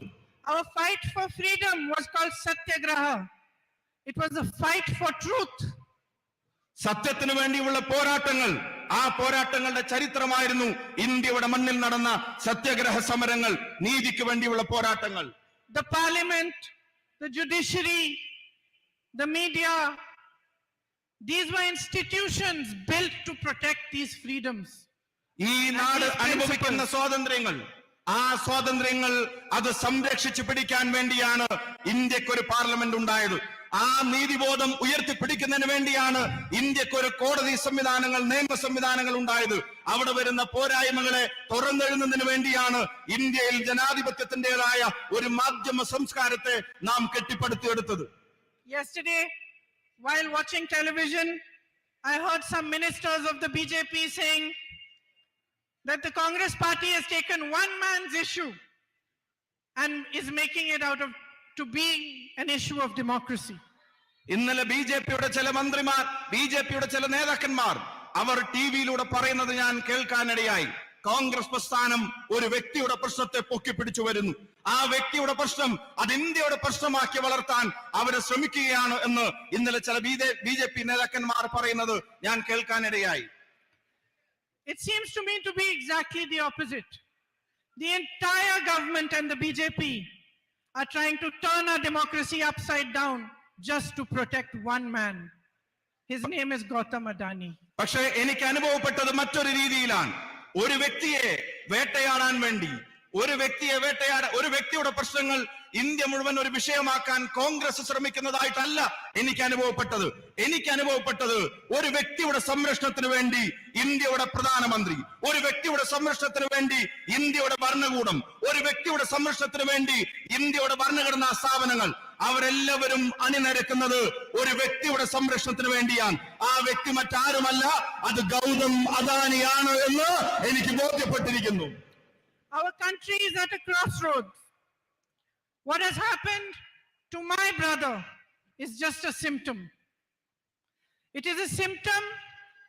Our fight for freedom was called Satyagraha. It was a fight for truth. സത്യത്തിനു വേണ്ടിയുള്ള പോരാട്ടങ്ങൾ, ആ പോരാട്ടങ്ങളുടെ ചരിത്രമായിരുന്നു ഇന്ത്യയുടെ മണ്ണിൽ നടന്ന സത്യാഗ്രഹ സമരങ്ങൾ, നീതിക്ക് വേണ്ടിയുള്ള പോരാട്ടങ്ങൾ. The parliament, the judiciary, the media, these were institutions built to protect these freedoms. ഈ നാട് അനുഭവിക്കുന്ന സ്വാതന്ത്ര്യങ്ങൾ, ആ സ്വാതന്ത്ര്യങ്ങൾ അത് സംരക്ഷിച്ചു പിടിക്കാൻ വേണ്ടിയാണ് ഇന്ത്യക്കൊരു പാർലമെന്റ് ഉണ്ടായത്. ആ നീതിബോധം ഉയർത്തിപ്പിടിക്കുന്നതിന് വേണ്ടിയാണ് ഇന്ത്യക്കൊരു കോടതി സംവിധാനങ്ങൾ, നിയമ സംവിധാനങ്ങൾ ഉണ്ടായത്. അവിടെ വരുന്ന പോരായ്മകളെ തുറന്നെഴുന്നതിന് വേണ്ടിയാണ് ഇന്ത്യയിൽ ജനാധിപത്യത്തിന്റേതായ ഒരു മാധ്യമ സംസ്കാരത്തെ നാം കെട്ടിപ്പടുത്തിയെടുത്തത്. Yesterday, while watching television, I heard some ministers of the BJP saying that the Congress party has taken one man's issue and is making it out of to be an issue of democracy. ഇന്നലെ ബിജെപിയുടെ ചില മന്ത്രിമാർ, ബിജെപിയുടെ ചില നേതാക്കന്മാർ അവർ ടിവിയിലൂടെ പറയുന്നത് ഞാൻ കേൾക്കാനിടയായി. കോൺഗ്രസ് പ്രസ്ഥാനം ഒരു വ്യക്തിയുടെ പ്രശ്നത്തെ പൊക്കിപ്പിടിച്ചു വരുന്നു. ആ വ്യക്തിയുടെ പ്രശ്നം അത് ഇന്ത്യയുടെ പ്രശ്നമാക്കി വളർത്താൻ അവര് ശ്രമിക്കുകയാണ് എന്ന് ഇന്നലെ ചില ബിജെപി നേതാക്കന്മാർ പറയുന്നത് ഞാൻ കേൾക്കാനിടയായി. It seems to me to be exactly the opposite. The entire government and the BJP are trying to turn our democracy upside down just to protect one man. His name is Gautam Adani. പക്ഷേ എനിക്ക് അനുഭവപ്പെട്ടത് മറ്റൊരു രീതിയിലാണ്. ഒരു വ്യക്തിയെ വേട്ടയാടാൻ വേണ്ടി, ഒരു വ്യക്തിയുടെ പ്രശ്നങ്ങൾ ഇന്ത്യ മുഴുവൻ ഒരു വിഷയമാക്കാൻ കോൺഗ്രസ് ശ്രമിക്കുന്നതായിട്ടല്ല എനിക്ക് അനുഭവപ്പെട്ടത് ഒരു വ്യക്തിയുടെ സംരക്ഷണത്തിന് വേണ്ടി ഇന്ത്യയുടെ പ്രധാനമന്ത്രി, ഒരു വ്യക്തിയുടെ സംരക്ഷണത്തിന് വേണ്ടി ഇന്ത്യയുടെ ഭരണകൂടം, ഒരു വ്യക്തിയുടെ സംരക്ഷണത്തിന് വേണ്ടി ഇന്ത്യയുടെ ഭരണഘടനാ സ്ഥാപനങ്ങൾ അവരെല്ലാവരും അണിനിരക്കുന്നത് ഒരു വ്യക്തിയുടെ സംരക്ഷണത്തിന് വേണ്ടിയാണ്. ആ വ്യക്തി മറ്റാരുമല്ല, അത് ഗൗതം അദാനിയാണ് എന്ന് എനിക്ക് ബോധ്യപ്പെട്ടിരിക്കുന്നു. Our country is at a crossroads. What has happened to my brother is just a symptom. It is a symptom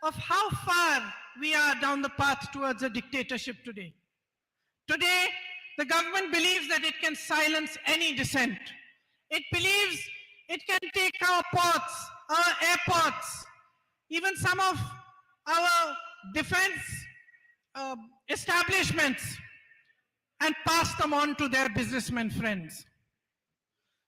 of how far we are down the path towards a dictatorship today. Today, the government believes that it can silence any dissent. It believes it can take our ports, our airports, even some of our defense establishments, and pass them on to their businessmen friends.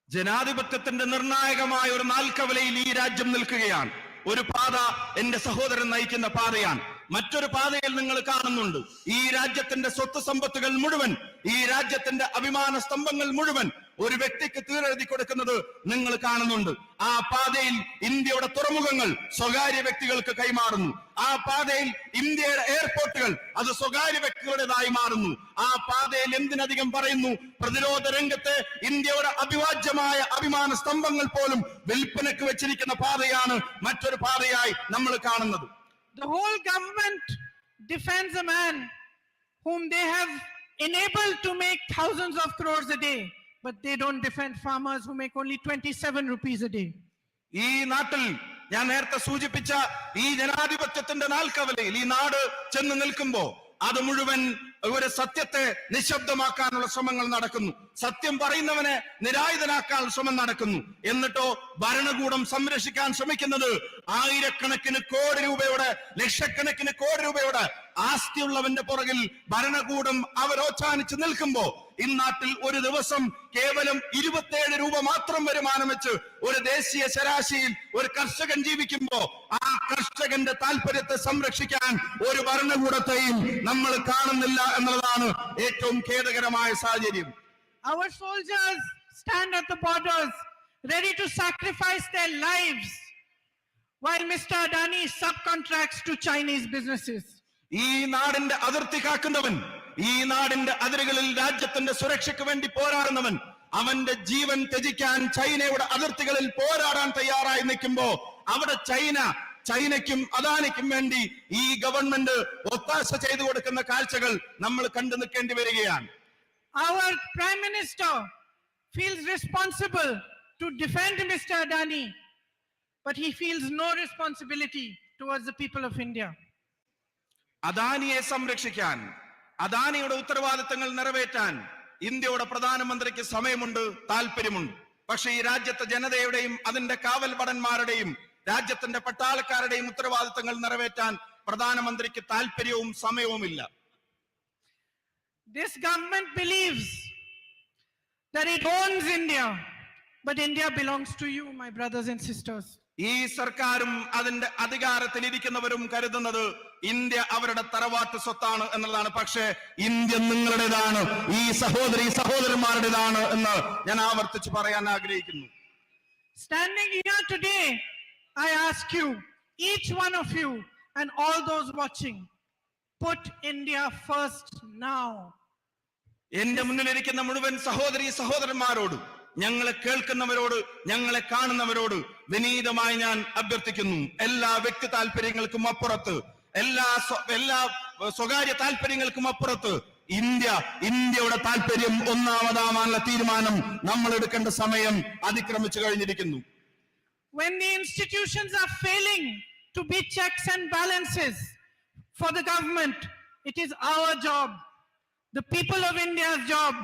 ജനാധിപത്യത്തിന്റെ നിർണായകമായ ഒരു നാൽക്കവലയിൽ ഈ രാജ്യം നിൽക്കുകയാണ്. ഒരു പാത എന്റെ സഹോദരൻ നയിക്കുന്ന പാതയാണ്. മറ്റൊരു പാതയിൽ നിങ്ങൾ കാണുന്നുണ്ട് ഈ രാജ്യത്തിന്റെ സ്വത്ത് സമ്പത്തുകൾ മുഴുവൻ, ഈ രാജ്യത്തിന്റെ അഭിമാന സ്തംഭങ്ങൾ മുഴുവൻ ഒരു വ്യക്തിക്ക് തീരെഴുതി കൊടുക്കുന്നത് നിങ്ങൾ കാണുന്നുണ്ട്. ആ പാതയിൽ ഇന്ത്യയുടെ തുറമുഖങ്ങൾ സ്വകാര്യ വ്യക്തികൾക്ക് കൈമാറുന്നു. ആ പാതയിൽ ഇന്ത്യയുടെ എയർപോർട്ടുകൾ അത് സ്വകാര്യ വ്യക്തികളുടേതായി മാറുന്നു. ആ പാതയിൽ എന്തിനധികം പറയുന്നു, പ്രതിരോധ രംഗത്തെ ഇന്ത്യയുടെ അഭിവാജ്യമായ അഭിമാന സ്തംഭങ്ങൾ പോലും വിൽപ്പനക്ക് വെച്ചിരിക്കുന്ന പാതയാണ് മറ്റൊരു പാതയായി നമ്മൾ കാണുന്നത്. The whole government defends a man whom they have enabled to make thousands of crores a day, but they don't defend farmers who make only 27 rupees a day. ഈ നാട്ടിൽ ഞാൻ നേരത്തെ സൂചിപ്പിച്ച ഈ ജനാധിപത്യത്തിന്റെ നാൽക്കവലയിൽ ഈ നാട് ചെന്ന് നിൽക്കുമ്പോ അത് മുഴുവൻ ഒരു സത്യത്തെ നിശബ്ദമാക്കാനുള്ള ശ്രമങ്ങൾ നടക്കുന്നു. സത്യം പറയുന്നവനെ നിരായുധനാക്കാനുള്ള ശ്രമം നടക്കുന്നു. എന്നിട്ടോ ഭരണകൂടം സംരക്ഷിക്കാൻ ശ്രമിക്കുന്നത് ആയിരക്കണക്കിന് കോടി രൂപയുടെ, ലക്ഷക്കണക്കിന് കോടി രൂപയുടെ ആസ്തിയുള്ളവന്റെ പുറകിൽ ഭരണകൂടം അവരോച്ചാനിച്ച് നിൽക്കുമ്പോ ഇന്നാട്ടിൽ ഒരു ദിവസം കേവലം 27 രൂപ മാത്രം വരുമാനം വെച്ച് ഒരു ദേശീയ ശരാശരിയിൽ ഒരു കർഷകൻ ജീവിക്കുമ്പോ ആ കർഷകന്റെ താല്പര്യത്തെ സംരക്ഷിക്കാൻ ഒരു ഭരണകൂടത്തെയും നമ്മൾ കാണുന്നില്ല എന്നുള്ളതാണ് ഏറ്റവും ഖേദകരമായ സാഹചര്യം. Our soldiers stand at the borders ready to sacrifice their lives while Mr. Adani subcontracts to Chinese businesses. ഈ നാടിന്റെ അതിർത്തി കാക്കുന്നവൻ, ഈ നാടിന്റെ അതിരുകളിൽ രാജ്യത്തിന്റെ സുരക്ഷയ്ക്ക് വേണ്ടി പോരാടുന്നവൻ, അവന്റെ ജീവൻ ത്യജിക്കാൻ ചൈനയുടെ അതിർത്തികളിൽ പോരാടാൻ തയ്യാറായി നിൽക്കുമ്പോ അവിടെ ചൈനയ്ക്കും അദാനിക്കും വേണ്ടി ഈ ഗവൺമെന്റ് ഒത്താശ ചെയ്തു കൊടുക്കുന്ന കാഴ്ചകൾ നമ്മൾ കണ്ടു നിൽക്കേണ്ടി വരികയാണ്. our Prime Minister feels responsible to defend Mr. Adani, but he feels no responsibility towards the people of India. അദാനിയെ സംരക്ഷിക്കാൻ, അദാനിയുടെ ഉത്തരവാദിത്തങ്ങൾ നിറവേറ്റാൻ ഇന്ത്യയുടെ പ്രധാനമന്ത്രിക്ക് സമയമുണ്ട്, താല്പര്യമുണ്ട്. പക്ഷേ ഈ രാജ്യത്തെ ജനതയുടെയും അതിന്റെ കാവൽ ഭടന്മാരുടെയും രാജ്യത്തിന്റെ പട്ടാളക്കാരുടെയും ഉത്തരവാദിത്തങ്ങൾ നിറവേറ്റാൻ പ്രധാനമന്ത്രിക്ക് താല്പര്യവും സമയവുമില്ല. This government believes that it owns India, but India belongs to you, my brothers and sisters. ഈ സർക്കാരും അതിന്റെ അധികാരത്തിൽ ഇരിക്കുന്നവരും കരുതുന്നത് ഇന്ത്യ അവരുടെ തറവാട്ട് സ്വത്താണ് എന്നുള്ളതാണ്. പക്ഷേ ഇന്ത്യ നിങ്ങളുടേതാണ്, ഈ സഹോദരന്മാരുടേതാണ് എന്ന് ഞാൻ ആവർത്തിച്ച് പറയാൻ ആഗ്രഹിക്കുന്നു. Standing here today, I ask you, each one of you and all those watching, put India first now. എന്റെ മുന്നിലിരിക്കുന്ന മുഴുവൻ സഹോദരന്മാരോട്, ഞങ്ങളെ കേൾക്കുന്നവരോട്, ഞങ്ങളെ കാണുന്നവരോട് വിനീതമായി ഞാൻ അഭ്യർത്ഥിക്കുന്നു, എല്ലാ വ്യക്തി താല്പര്യങ്ങൾക്കും അപ്പുറത്ത്, എല്ലാ സ്വകാര്യ താല്പര്യങ്ങൾക്കും അപ്പുറത്ത് ഇന്ത്യയുടെ താല്പര്യം ഒന്നാമതാവാനുള്ള തീരുമാനം നമ്മൾ എടുക്കേണ്ട സമയം അതിക്രമിച്ചു കഴിഞ്ഞിരിക്കുന്നു. When the institutions are failing to be checks and balances for the government, it is our job, the people of India's job,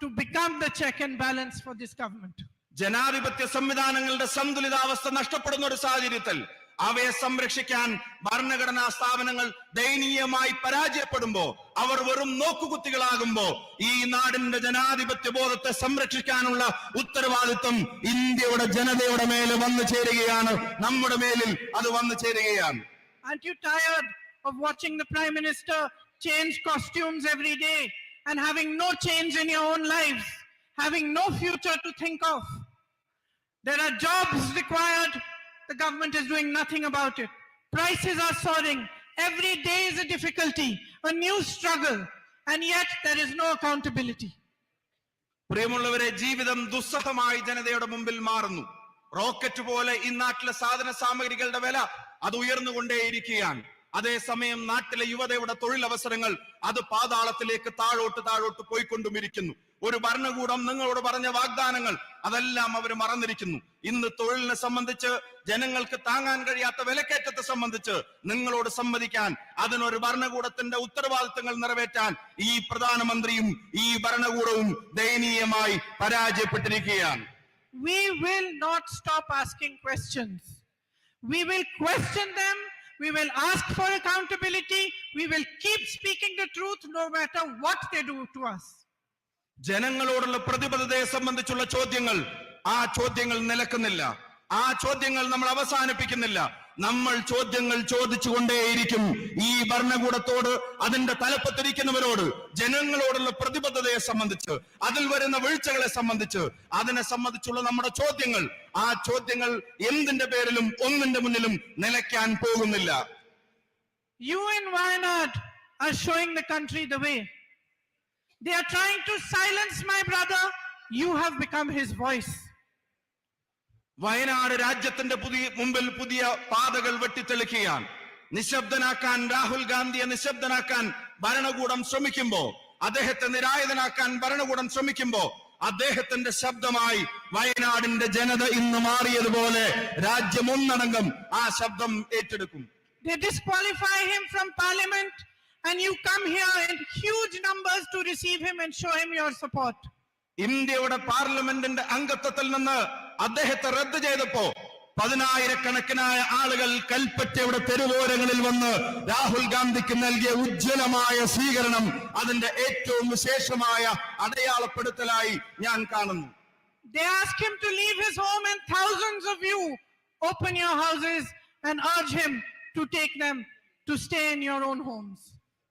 to become the check and balance for this government. ജനാധിപത്യ സംവിധാനങ്ങളുടെ സന്തുലിതാവസ്ഥ നഷ്ടപ്പെടുന്ന ഒരു സാഹചര്യത്തിൽ അവയെ സംരക്ഷിക്കാൻ ഭരണഘടനാ സ്ഥാപനങ്ങൾ ദയനീയമായി പരാജയപ്പെടുമ്പോ, അവർ വെറും നോക്കുകുത്തികളാകുമ്പോ, ഈ നാടിന്റെ ജനാധിപത്യ ബോധത്തെ സംരക്ഷിക്കാനുള്ള ഉത്തരവാദിത്വം ഇന്ത്യയുടെ ജനതയുടെ മേലെ വന്നു ചേരുകയാണ്, നമ്മുടെ മേലിൽ അത് വന്നു ചേരുകയാണ്. Aren't you tired of watching the Prime Minister change costumes every day and having no change in your own lives, having no future to think of? There are jobs required. The government is doing nothing about it. Prices are soaring. Every day is a difficulty, a new struggle, and yet there is no accountability. പ്രിയമുള്ളവരെ, ജീവിതം ദുസ്സഹമായി ജനതയുടെ മുമ്പിൽ മാറുന്നു. റോക്കറ്റ് പോലെ ഈ നാട്ടിലെ സാധന സാമഗ്രികളുടെ വില അത് ഉയർന്നുകൊണ്ടേയിരിക്കുകയാണ്. അതേസമയം നാട്ടിലെ യുവതയുടെ തൊഴിലവസരങ്ങൾ അത് പാതാളത്തിലേക്ക് താഴോട്ട് പോയിക്കൊണ്ടുമിരിക്കുന്നു. ഒരു ഭരണകൂടം നിങ്ങളോട് പറഞ്ഞ വാഗ്ദാനങ്ങൾ അതെല്ലാം അവർ മറന്നിരിക്കുന്നു. ഇന്ന് തൊഴിലിനെ സംബന്ധിച്ച്, ജനങ്ങൾക്ക് താങ്ങാൻ കഴിയാത്ത വിലക്കയറ്റത്തെ സംബന്ധിച്ച് നിങ്ങളോട് സമ്മതിക്കാൻ, അതിനൊരു ഭരണകൂടത്തിന്റെ ഉത്തരവാദിത്തങ്ങൾ നിറവേറ്റാൻ ഈ പ്രധാനമന്ത്രിയും ഈ ഭരണകൂടവും ദയനീയമായി പരാജയപ്പെട്ടിരിക്കുകയാണ്. We will not stop asking questions. We will question them. We will ask for accountability. We will keep speaking the truth no matter what they do to us. ജനങ്ങളോടുള്ള പ്രതിബദ്ധതയെ സംബന്ധിച്ചുള്ള ചോദ്യങ്ങൾ, ആ ചോദ്യങ്ങൾ നിലക്കുന്നില്ല, ആ ചോദ്യങ്ങൾ നമ്മൾ അവസാനിപ്പിക്കുന്നില്ല. നമ്മൾ ചോദ്യങ്ങൾ ചോദിച്ചുകൊണ്ടേയിരിക്കും. ഈ ഭരണകൂടത്തോട്, അതിന്റെ തലപ്പത്തിരിക്കുന്നവരോട്, ജനങ്ങളോടുള്ള പ്രതിബദ്ധതയെ സംബന്ധിച്ച്, അതിൽ വരുന്ന വീഴ്ചകളെ സംബന്ധിച്ച്, അതിനെ സംബന്ധിച്ചുള്ള നമ്മുടെ ചോദ്യങ്ങൾ, ആ ചോദ്യങ്ങൾ എന്തിന്റെ പേരിലും ഒന്നിന്റെ മുന്നിലും നിലയ്ക്കാൻ പോകുന്നില്ല. You in Wayanad are showing the country the way. They are trying to silence my brother. You have become his voice. Wayanad രാജ്യത്തിന്റെ മുമ്പിൽ പുതിയ പാതകൾ വെട്ടിത്തെളിക്കുകയാണ്. നിശബ്ദനാക്കാൻ, രാഹുൽ ഗാന്ധിയെ നിശബ്ദനാക്കാൻ ഭരണകൂടം ശ്രമിക്കുമ്പോ, അദ്ദേഹത്തെ നിരായുധനാക്കാൻ ഭരണകൂടം ശ്രമിക്കുമ്പോ, അദ്ദേഹത്തിന്റെ ശബ്ദമായി വയനാടിന്റെ ജനത ഇന്ന് മാറിയതുപോലെ രാജ്യം ഒന്നടങ്കം ആ ശബ്ദം ഏറ്റെടുക്കും. They disqualify him from parliament and you come here in huge numbers to receive him and show him your support. ഇന്ത്യയുടെ പാർലമെന്റിന്റെ അംഗത്വത്തിൽ നിന്ന് അദ്ദേഹത്തെ റദ്ദ് ചെയ്തപ്പോ 10,000-കണക്കിനായ ആളുകൾ കൽപ്പറ്റയുടെ തെരുവോരങ്ങളിൽ വന്ന് രാഹുൽ ഗാന്ധിക്ക് നൽകിയ ഉജ്ജ്വലമായ സ്വീകരണം അതിന്റെ ഏറ്റവും വിശേഷമായ അടയാളപ്പെടുത്തലായി ഞാൻ കാണുന്നു. They ask him to leave his home and thousands of you open your houses and urge him to take them to stay in your own homes.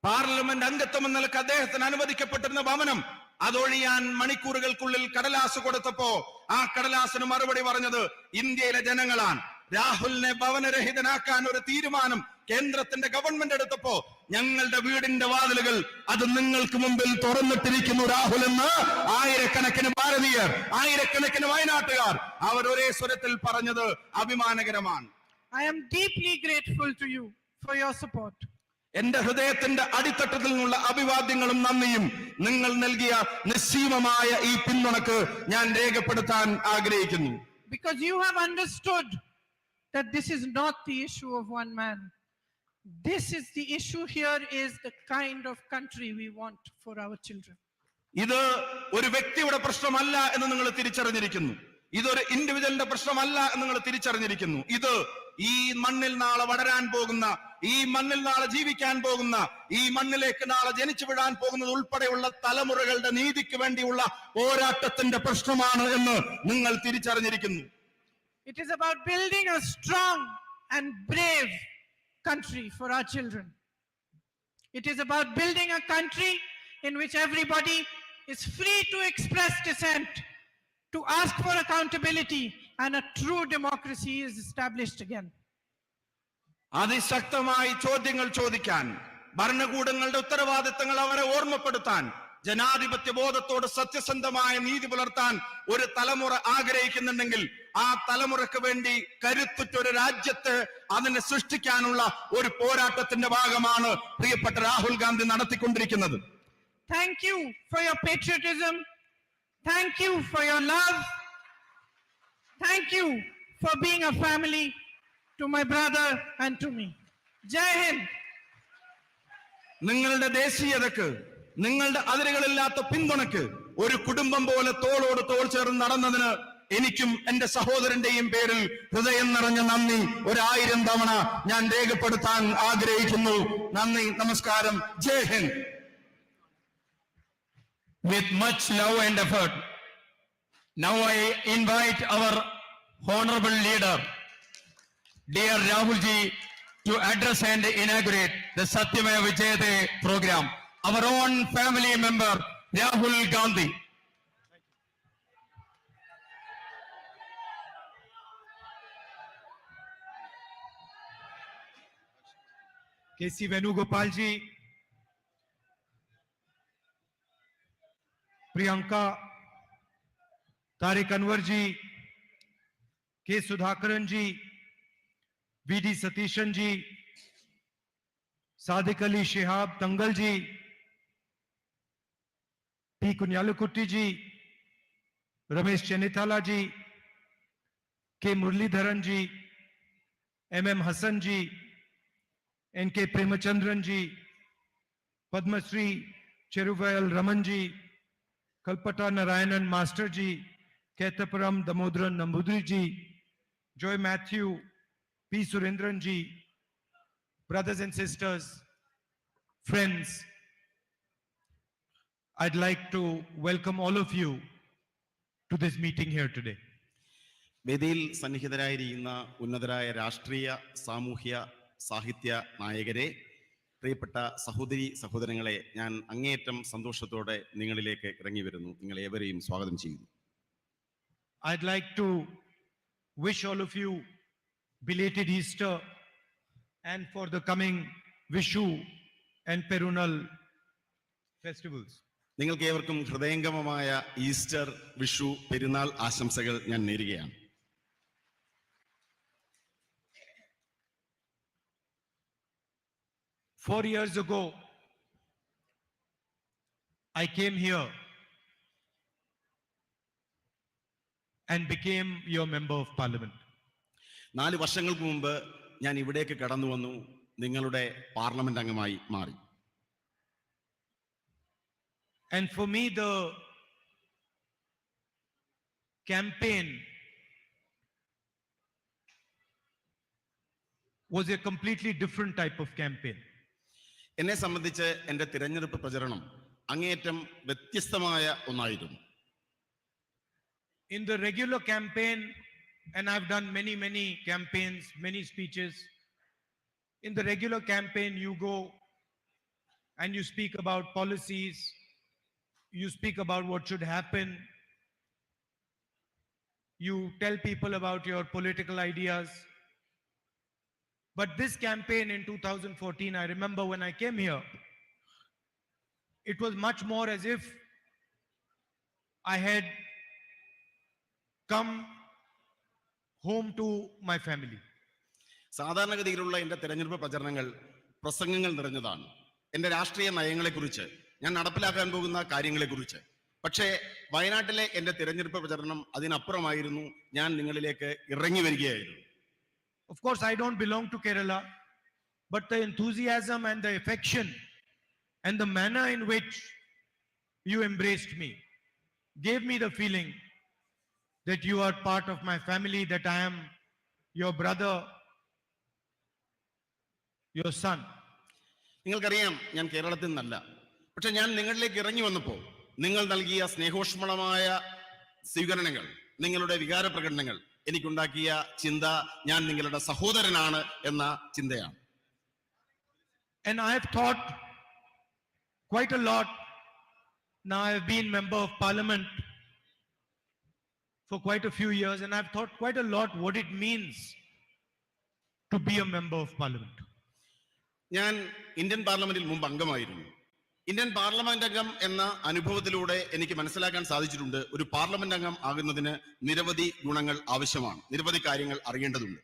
Parliament അംഗത്വം എന്ന നിലക്ക് അദ്ദേഹത്തിന് അനുവദിക്കപ്പെട്ടിരുന്ന ഭവനം അതൊഴിയാൻ മണിക്കൂറുകൾക്കുള്ളിൽ കടലാസ് കൊടുത്തപ്പോ ആ കടലാസിന് മറുപടി പറഞ്ഞത് ഇന്ത്യയിലെ ജനങ്ങളാണ്. രാഹുലിനെ ഭവനരഹിതനാക്കാൻ ഒരു തീരുമാനം കേന്ദ്രത്തിന്റെ ഗവൺമെന്റ് എടുത്തപ്പോ ഞങ്ങളുടെ വീടിന്റെ വാതിലുകൾ അത് നിങ്ങൾക്ക് മുമ്പിൽ തുറന്നിട്ടിരിക്കുന്നു രാഹുൽ എന്ന് ആയിരക്കണക്കിന് ഭാരതീയർ, ആയിരക്കണക്കിന് വയനാട്ടുകാർ അവർ ഒരേ സ്വരത്തിൽ പറഞ്ഞത് അഭിമാനകരമാണ്. I am deeply grateful to you for your support. എന്റെ ഹൃദയത്തിന്റെ അടിത്തട്ടത്തിൽ നിന്നുള്ള അഭിവാദ്യങ്ങളും നന്ദിയും നിങ്ങൾ നൽകിയ നിസ്സീമമായ ഈ പിന്തുണക്ക് ഞാൻ രേഖപ്പെടുത്താൻ ആഗ്രഹിക്കുന്നു. Because you have understood that this is not the issue of one man. This is the issue here is the kind of country we want for our children. ഇത് ഒരു വ്യക്തിയുടെ പ്രശ്നമല്ല എന്ന് നിങ്ങൾ തിരിച്ചറിഞ്ഞിരിക്കുന്നു. ഇതൊരു ഇൻഡിവിജ്വലിന്റെ പ്രശ്നമല്ല എന്ന് നിങ്ങൾ തിരിച്ചറിഞ്ഞിരിക്കുന്നു. ഇത് ഈ മണ്ണിൽ നാളെ വളരാൻ പോകുന്ന, ഈ മണ്ണിൽ നാളെ ജീവിക്കാൻ പോകുന്ന, ഈ മണ്ണിലേക്ക് നാളെ ജനിച്ചു വിടാൻ പോകുന്നത് ഉൾപ്പെടെയുള്ള തലമുറകളുടെ നീതിക്ക് വേണ്ടിയുള്ള പോരാട്ടത്തിന്റെ പ്രശ്നമാണ് എന്ന് നിങ്ങൾ തിരിച്ചറിഞ്ഞിരിക്കുന്നു. It is about building a strong and brave country for our children. It is about building a country in which everybody is free to express dissent, to ask for accountability, and a true democracy is established again. അതിശക്തമായി ചോദ്യങ്ങൾ ചോദിക്കാൻ, ഭരണകൂടങ്ങളുടെ ഉത്തരവാദിത്തങ്ങൾ അവരെ ഓർമ്മപ്പെടുത്താൻ, ജനാധിപത്യ ബോധത്തോട് സത്യസന്ധമായ നീതി പുലർത്താൻ ഒരു തലമുറ ആഗ്രഹിക്കുന്നുണ്ടെങ്കിൽ ആ തലമുറക്ക് വേണ്ടി കരുത്തുറ്റ ഒരു രാജ്യത്ത് അതിനെ സൃഷ്ടിക്കാനുള്ള ഒരു പോരാട്ടത്തിന്റെ ഭാഗമാണ് പ്രിയപ്പെട്ട രാഹുൽ ഗാന്ധി നടത്തിക്കൊണ്ടിരിക്കുന്നത്. Thank you for your patriotism. Thank you for your love. Thank you for being a family to my brother and to me. Jai Hind. നിങ്ങളുടെ ദേശീയതക്ക്, നിങ്ങളുടെ അതിരുകളില്ലാത്ത പിന്തുണക്ക്, ഒരു കുടുംബം പോലെ തോളോട് തോൾ ചേർന്ന് നടന്നതിന് എനിക്കും എന്റെ സഹോദരന്റെയും പേരിൽ ഹൃദയം നിറഞ്ഞ നന്ദി 1000 തവണ ഞാൻ രേഖപ്പെടുത്താൻ ആഗ്രഹിക്കുന്നു. നന്ദി, നമസ്കാരം, ജയ് Hind. With much love and effort, now I invite our honorable leader, dear Rahul ji, to address and inaugurate the Satyameva Jayate program. Our own family member, Rahul Gandhi. K.C. Venugopal ji, Priyanka, Tariq Anwar ji, K. Sudhakaran ji, V.D. Satishan ji, Sadiq Ali Shihab Tangal ji, P. Kunyalukutti ji, Ramesh Chennithala ji, K. Muralidharan ji, M.M. Hassan ji, N.K. Premachandran ji, Padma Shri Cheruvayal Raman ji, Kalpata Narayanan Master ji, Ketapuram Damodran Nambudri ji, Joy Matthew, P. Surendran ji, brothers and sisters, friends, I'd like to welcome all of you to this meeting here today. വേദിയിൽ സന്നിഹിതരായിരിക്കുന്ന ഉന്നതരായ രാഷ്ട്രീയ, സാമൂഹ്യ, സാഹിത്യ നായകരെ, പ്രിയപ്പെട്ട സഹോദരി സഹോദരങ്ങളെ, ഞാൻ അങ്ങേയറ്റം സന്തോഷത്തോടെ നിങ്ങളിലേക്ക് ഇറങ്ങി വരുന്നു. നിങ്ങളേവരെയും സ്വാഗതം ചെയ്യുന്നു. I'd like to wish all of you belated Easter and for the coming Vishu and Perunal festivals. നിങ്ങൾക്ക് ഏവർക്കും ഹൃദയംഗമമായ ഈസ്റ്റർ, വിഷു, പെരുന്നാൾ ആശംസകൾ ഞാൻ നേരുകയാണ്. Four years ago, I came here and became your member of parliament. 4 വർഷങ്ങൾക്ക് മുമ്പ് ഞാൻ ഇവിടേക്ക് കടന്നു വന്നു, നിങ്ങളുടെ പാർലമെന്റ് അംഗമായി മാറി. And for me, the campaign was a completely different type of campaign. എന്നെ സംബന്ധിച്ച് എൻ്റെ തിരഞ്ഞെടുപ്പ് പ്രചരണം അങ്ങേയറ്റം വ്യത്യസ്തമായ ഒന്നായിരുന്നു. In the regular campaign, and I've done many campaigns, many speeches. In the regular campaign, you go and you speak about policies, you speak about what should happen, you tell people about your political ideas. But this campaign in 2014, I remember when I came here, it was much more as if I had come home to my family. സാധാരണഗതിയിലുള്ള എൻ്റെ തെരഞ്ഞെടുപ്പ് പ്രചരണങ്ങൾ പ്രസംഗങ്ങൾ നിറഞ്ഞതാണ്. എൻ്റെ രാഷ്ട്രീയ നയങ്ങളെക്കുറിച്ച്, ഞാൻ നടപ്പിലാക്കാൻ പോകുന്ന കാര്യങ്ങളെക്കുറിച്ച്. പക്ഷേ വയനാട്ടിലെ എൻ്റെ തിരഞ്ഞെടുപ്പ് പ്രചരണം അതിനപ്പുറമായിരുന്നു. ഞാൻ നിങ്ങളിലേക്ക് ഇറങ്ങി വരികയായിരുന്നു. Of course, I don't belong to Kerala, but the enthusiasm and the affection and the manner in which you embraced me gave me the feeling that you are part of my family, that I am your brother, your son. നിങ്ങൾക്കറിയാം, ഞാൻ കേരളത്തിൽ നിന്നല്ല. പക്ഷെ ഞാൻ നിങ്ങളിലേക്ക് ഇറങ്ങി വന്നപ്പോൾ നിങ്ങൾ നൽകിയ സ്നേഹോഷ്മളമായ സ്വീകരണങ്ങൾ, നിങ്ങളുടെ വികാര പ്രകടനങ്ങൾ എനിക്കുണ്ടാക്കിയ ചിന്ത ഞാൻ നിങ്ങളുടെ സഹോദരനാണ് എന്ന ചിന്തയാണ്. And I have thought quite a lot. Now I have been member of parliament for quite a few years, and I've thought quite a lot what it means to be a member of parliament. ഞാൻ ഇന്ത്യൻ പാർലമെന്റിൽ മുമ്പ് അംഗമായിരുന്നു. ഇന്ത്യൻ പാർലമെന്റ് അംഗം എന്ന അനുഭവത്തിലൂടെ എനിക്ക് മനസ്സിലാക്കാൻ സാധിച്ചിട്ടുണ്ട്, ഒരു പാർലമെന്റ് അംഗം ആകുന്നതിന് നിരവധി ഗുണങ്ങൾ ആവശ്യമാണ്, നിരവധി കാര്യങ്ങൾ അറിയേണ്ടതുണ്ട്.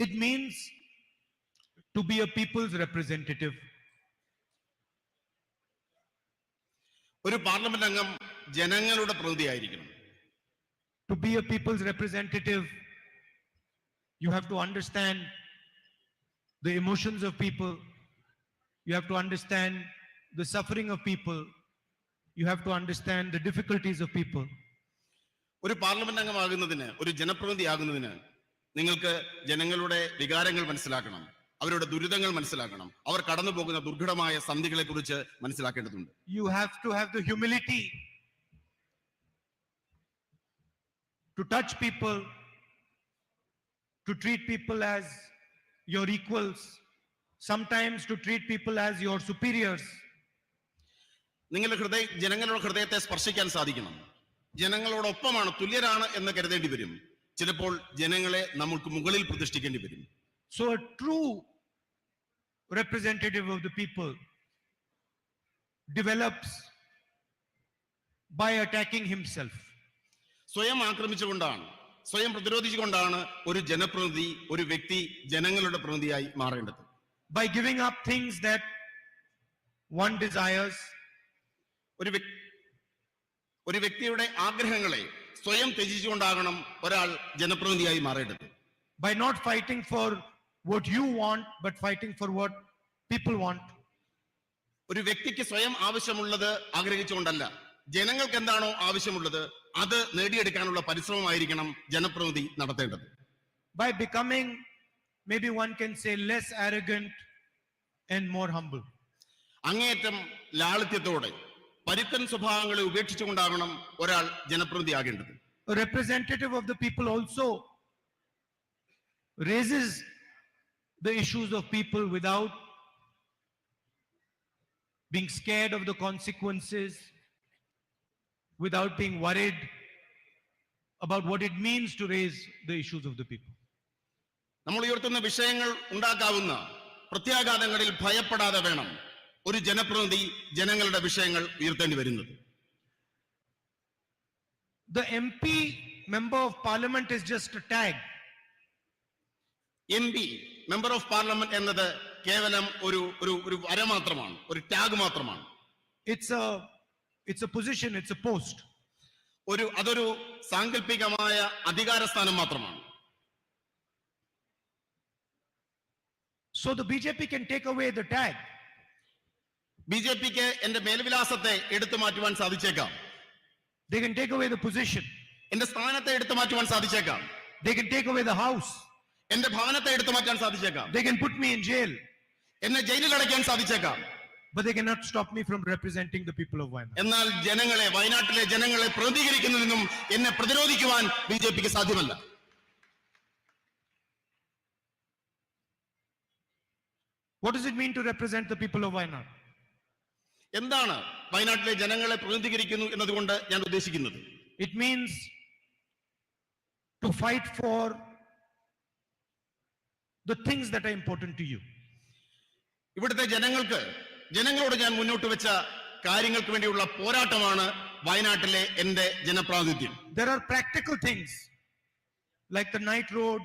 It means to be a people's representative. ഒരു പാർലമെന്റ് അംഗം ജനങ്ങളുടെ പ്രതിനിധിയായിരിക്കണം. To be a people's representative, you have to understand the emotions of people. You have to understand the suffering of people. You have to understand the difficulties of people. ഒരു പാർലമെന്റ് അംഗമാകുന്നതിന്, ഒരു ജനപ്രതിനിധി ആകുന്നതിന് നിങ്ങൾക്ക് ജനങ്ങളുടെ വികാരങ്ങൾ മനസ്സിലാക്കണം, അവരുടെ ദുരിതങ്ങൾ മനസ്സിലാക്കണം, അവർ കടന്നു പോകുന്ന ദുർഘടമായ സന്ധികളെ കുറിച്ച് മനസ്സിലാക്കേണ്ടതുണ്ട്. You have to have the humility to touch people, to treat people as your equals, sometimes to treat people as your superiors. നിങ്ങളുടെ ജനങ്ങളുടെ ഹൃദയത്തെ സ്പർശിക്കാൻ സാധിക്കണം. ജനങ്ങളോടൊപ്പമാണ്, തുല്യരാണ് എന്ന് കരുതേണ്ടി വരും. ചിലപ്പോൾ ജനങ്ങളെ നമുക്ക് മുകളിൽ പ്രതിഷ്ഠിക്കേണ്ടി വരും. So a true representative of the people develops by attacking himself. സ്വയം ആക്രമിച്ചുകൊണ്ടാണ്, സ്വയം പ്രതിരോധിച്ചുകൊണ്ടാണ് ഒരു ജനപ്രതിനിധി, ഒരു വ്യക്തി ജനങ്ങളുടെ പ്രതിനിധിയായി മാറേണ്ടത്. By giving up things that one desires. ഒരു വ്യക്തിയുടെ ആഗ്രഹങ്ങളെ സ്വയം ത്യജിച്ചുകൊണ്ടാകണം ഒരാൾ ജനപ്രതിനിധിയായി മാറേണ്ടത്. By not fighting for what you want, but fighting for what people want. ഒരു വ്യക്തിക്ക് സ്വയം ആവശ്യമുള്ളത് ആഗ്രഹിച്ചുകൊണ്ടല്ല, ജനങ്ങൾക്ക് എന്താണോ ആവശ്യമുള്ളത് അത് നേടിയെടുക്കാനുള്ള പരിശ്രമമായിരിക്കണം ജനപ്രതിനിധി നടത്തേണ്ടത്. By becoming, maybe one can say, less arrogant and more humble. അങ്ങേയറ്റം ലാളിത്യത്തോടെ പരുക്കൻ സ്വഭാവങ്ങളെ ഉപേക്ഷിച്ചുകൊണ്ടാകണം ഒരാൾ ജനപ്രതിനിധിയാകേണ്ടത്. A representative of the people also raises the issues of people without being scared of the consequences, without being worried about what it means to raise the issues of the people. നമ്മൾ ഉയർത്തുന്ന വിഷയങ്ങൾ ഉണ്ടാക്കാവുന്ന പ്രത്യാഘാതങ്ങളിൽ ഭയപ്പെടാതെ വേണം ഒരു ജനപ്രതിനിധി ജനങ്ങളുടെ വിഷയങ്ങൾ ഉയർത്തേണ്ടി വരുന്നത്. The MP, member of parliament, is just a tag. MP, member of parliament എന്നത് കേവലം ഒരു വര മാത്രമാണ്, ഒരു ടാഗ് മാത്രമാണ്. It's a position, it's a post. അതൊരു സാങ്കല്പികമായ അധികാര സ്ഥാനം മാത്രമാണ്. So the BJP can take away the tag. ബിജെപിക്ക് എന്റെ മേൽവിലാസത്തെ എടുത്തു മാറ്റുവാൻ സാധിച്ചേക്കാം. They can take away the position. എന്റെ സ്ഥാനത്തെ എടുത്തു മാറ്റുവാൻ സാധിച്ചേക്കാം. They can take away the house. എന്റെ ഭവനത്തെ എടുത്തു മാറ്റാൻ സാധിച്ചേക്കാം. They can put me in jail. എന്നെ ജയിലിൽ അടയ്ക്കാൻ സാധിച്ചേക്കാം. But they cannot stop me from representing the people of Wayanad. എന്നാൽ വയനാട്ടിലെ ജനങ്ങളെ പ്രതികരിക്കുന്നതിനും എന്നെ പ്രതിരോധിക്കുവാൻ ബിജെപിക്ക് സാധ്യമല്ല. What does it mean to represent the people of Wayanad? എന്താണ് വയനാട്ടിലെ ജനങ്ങളെ പ്രതിനിധീകരിക്കുന്നു എന്നതുകൊണ്ട് ഞാൻ ഉദ്ദേശിക്കുന്നത്? It means to fight for the things that are important to you. ഇവിടുത്തെ ജനങ്ങളോട് ഞാൻ മുന്നോട്ട് വെച്ച കാര്യങ്ങൾക്ക് വേണ്ടിയുള്ള പോരാട്ടമാണ് വയനാട്ടിലെ എന്റെ ജനപ്രാതിനിധ്യം. There are practical things like the night road,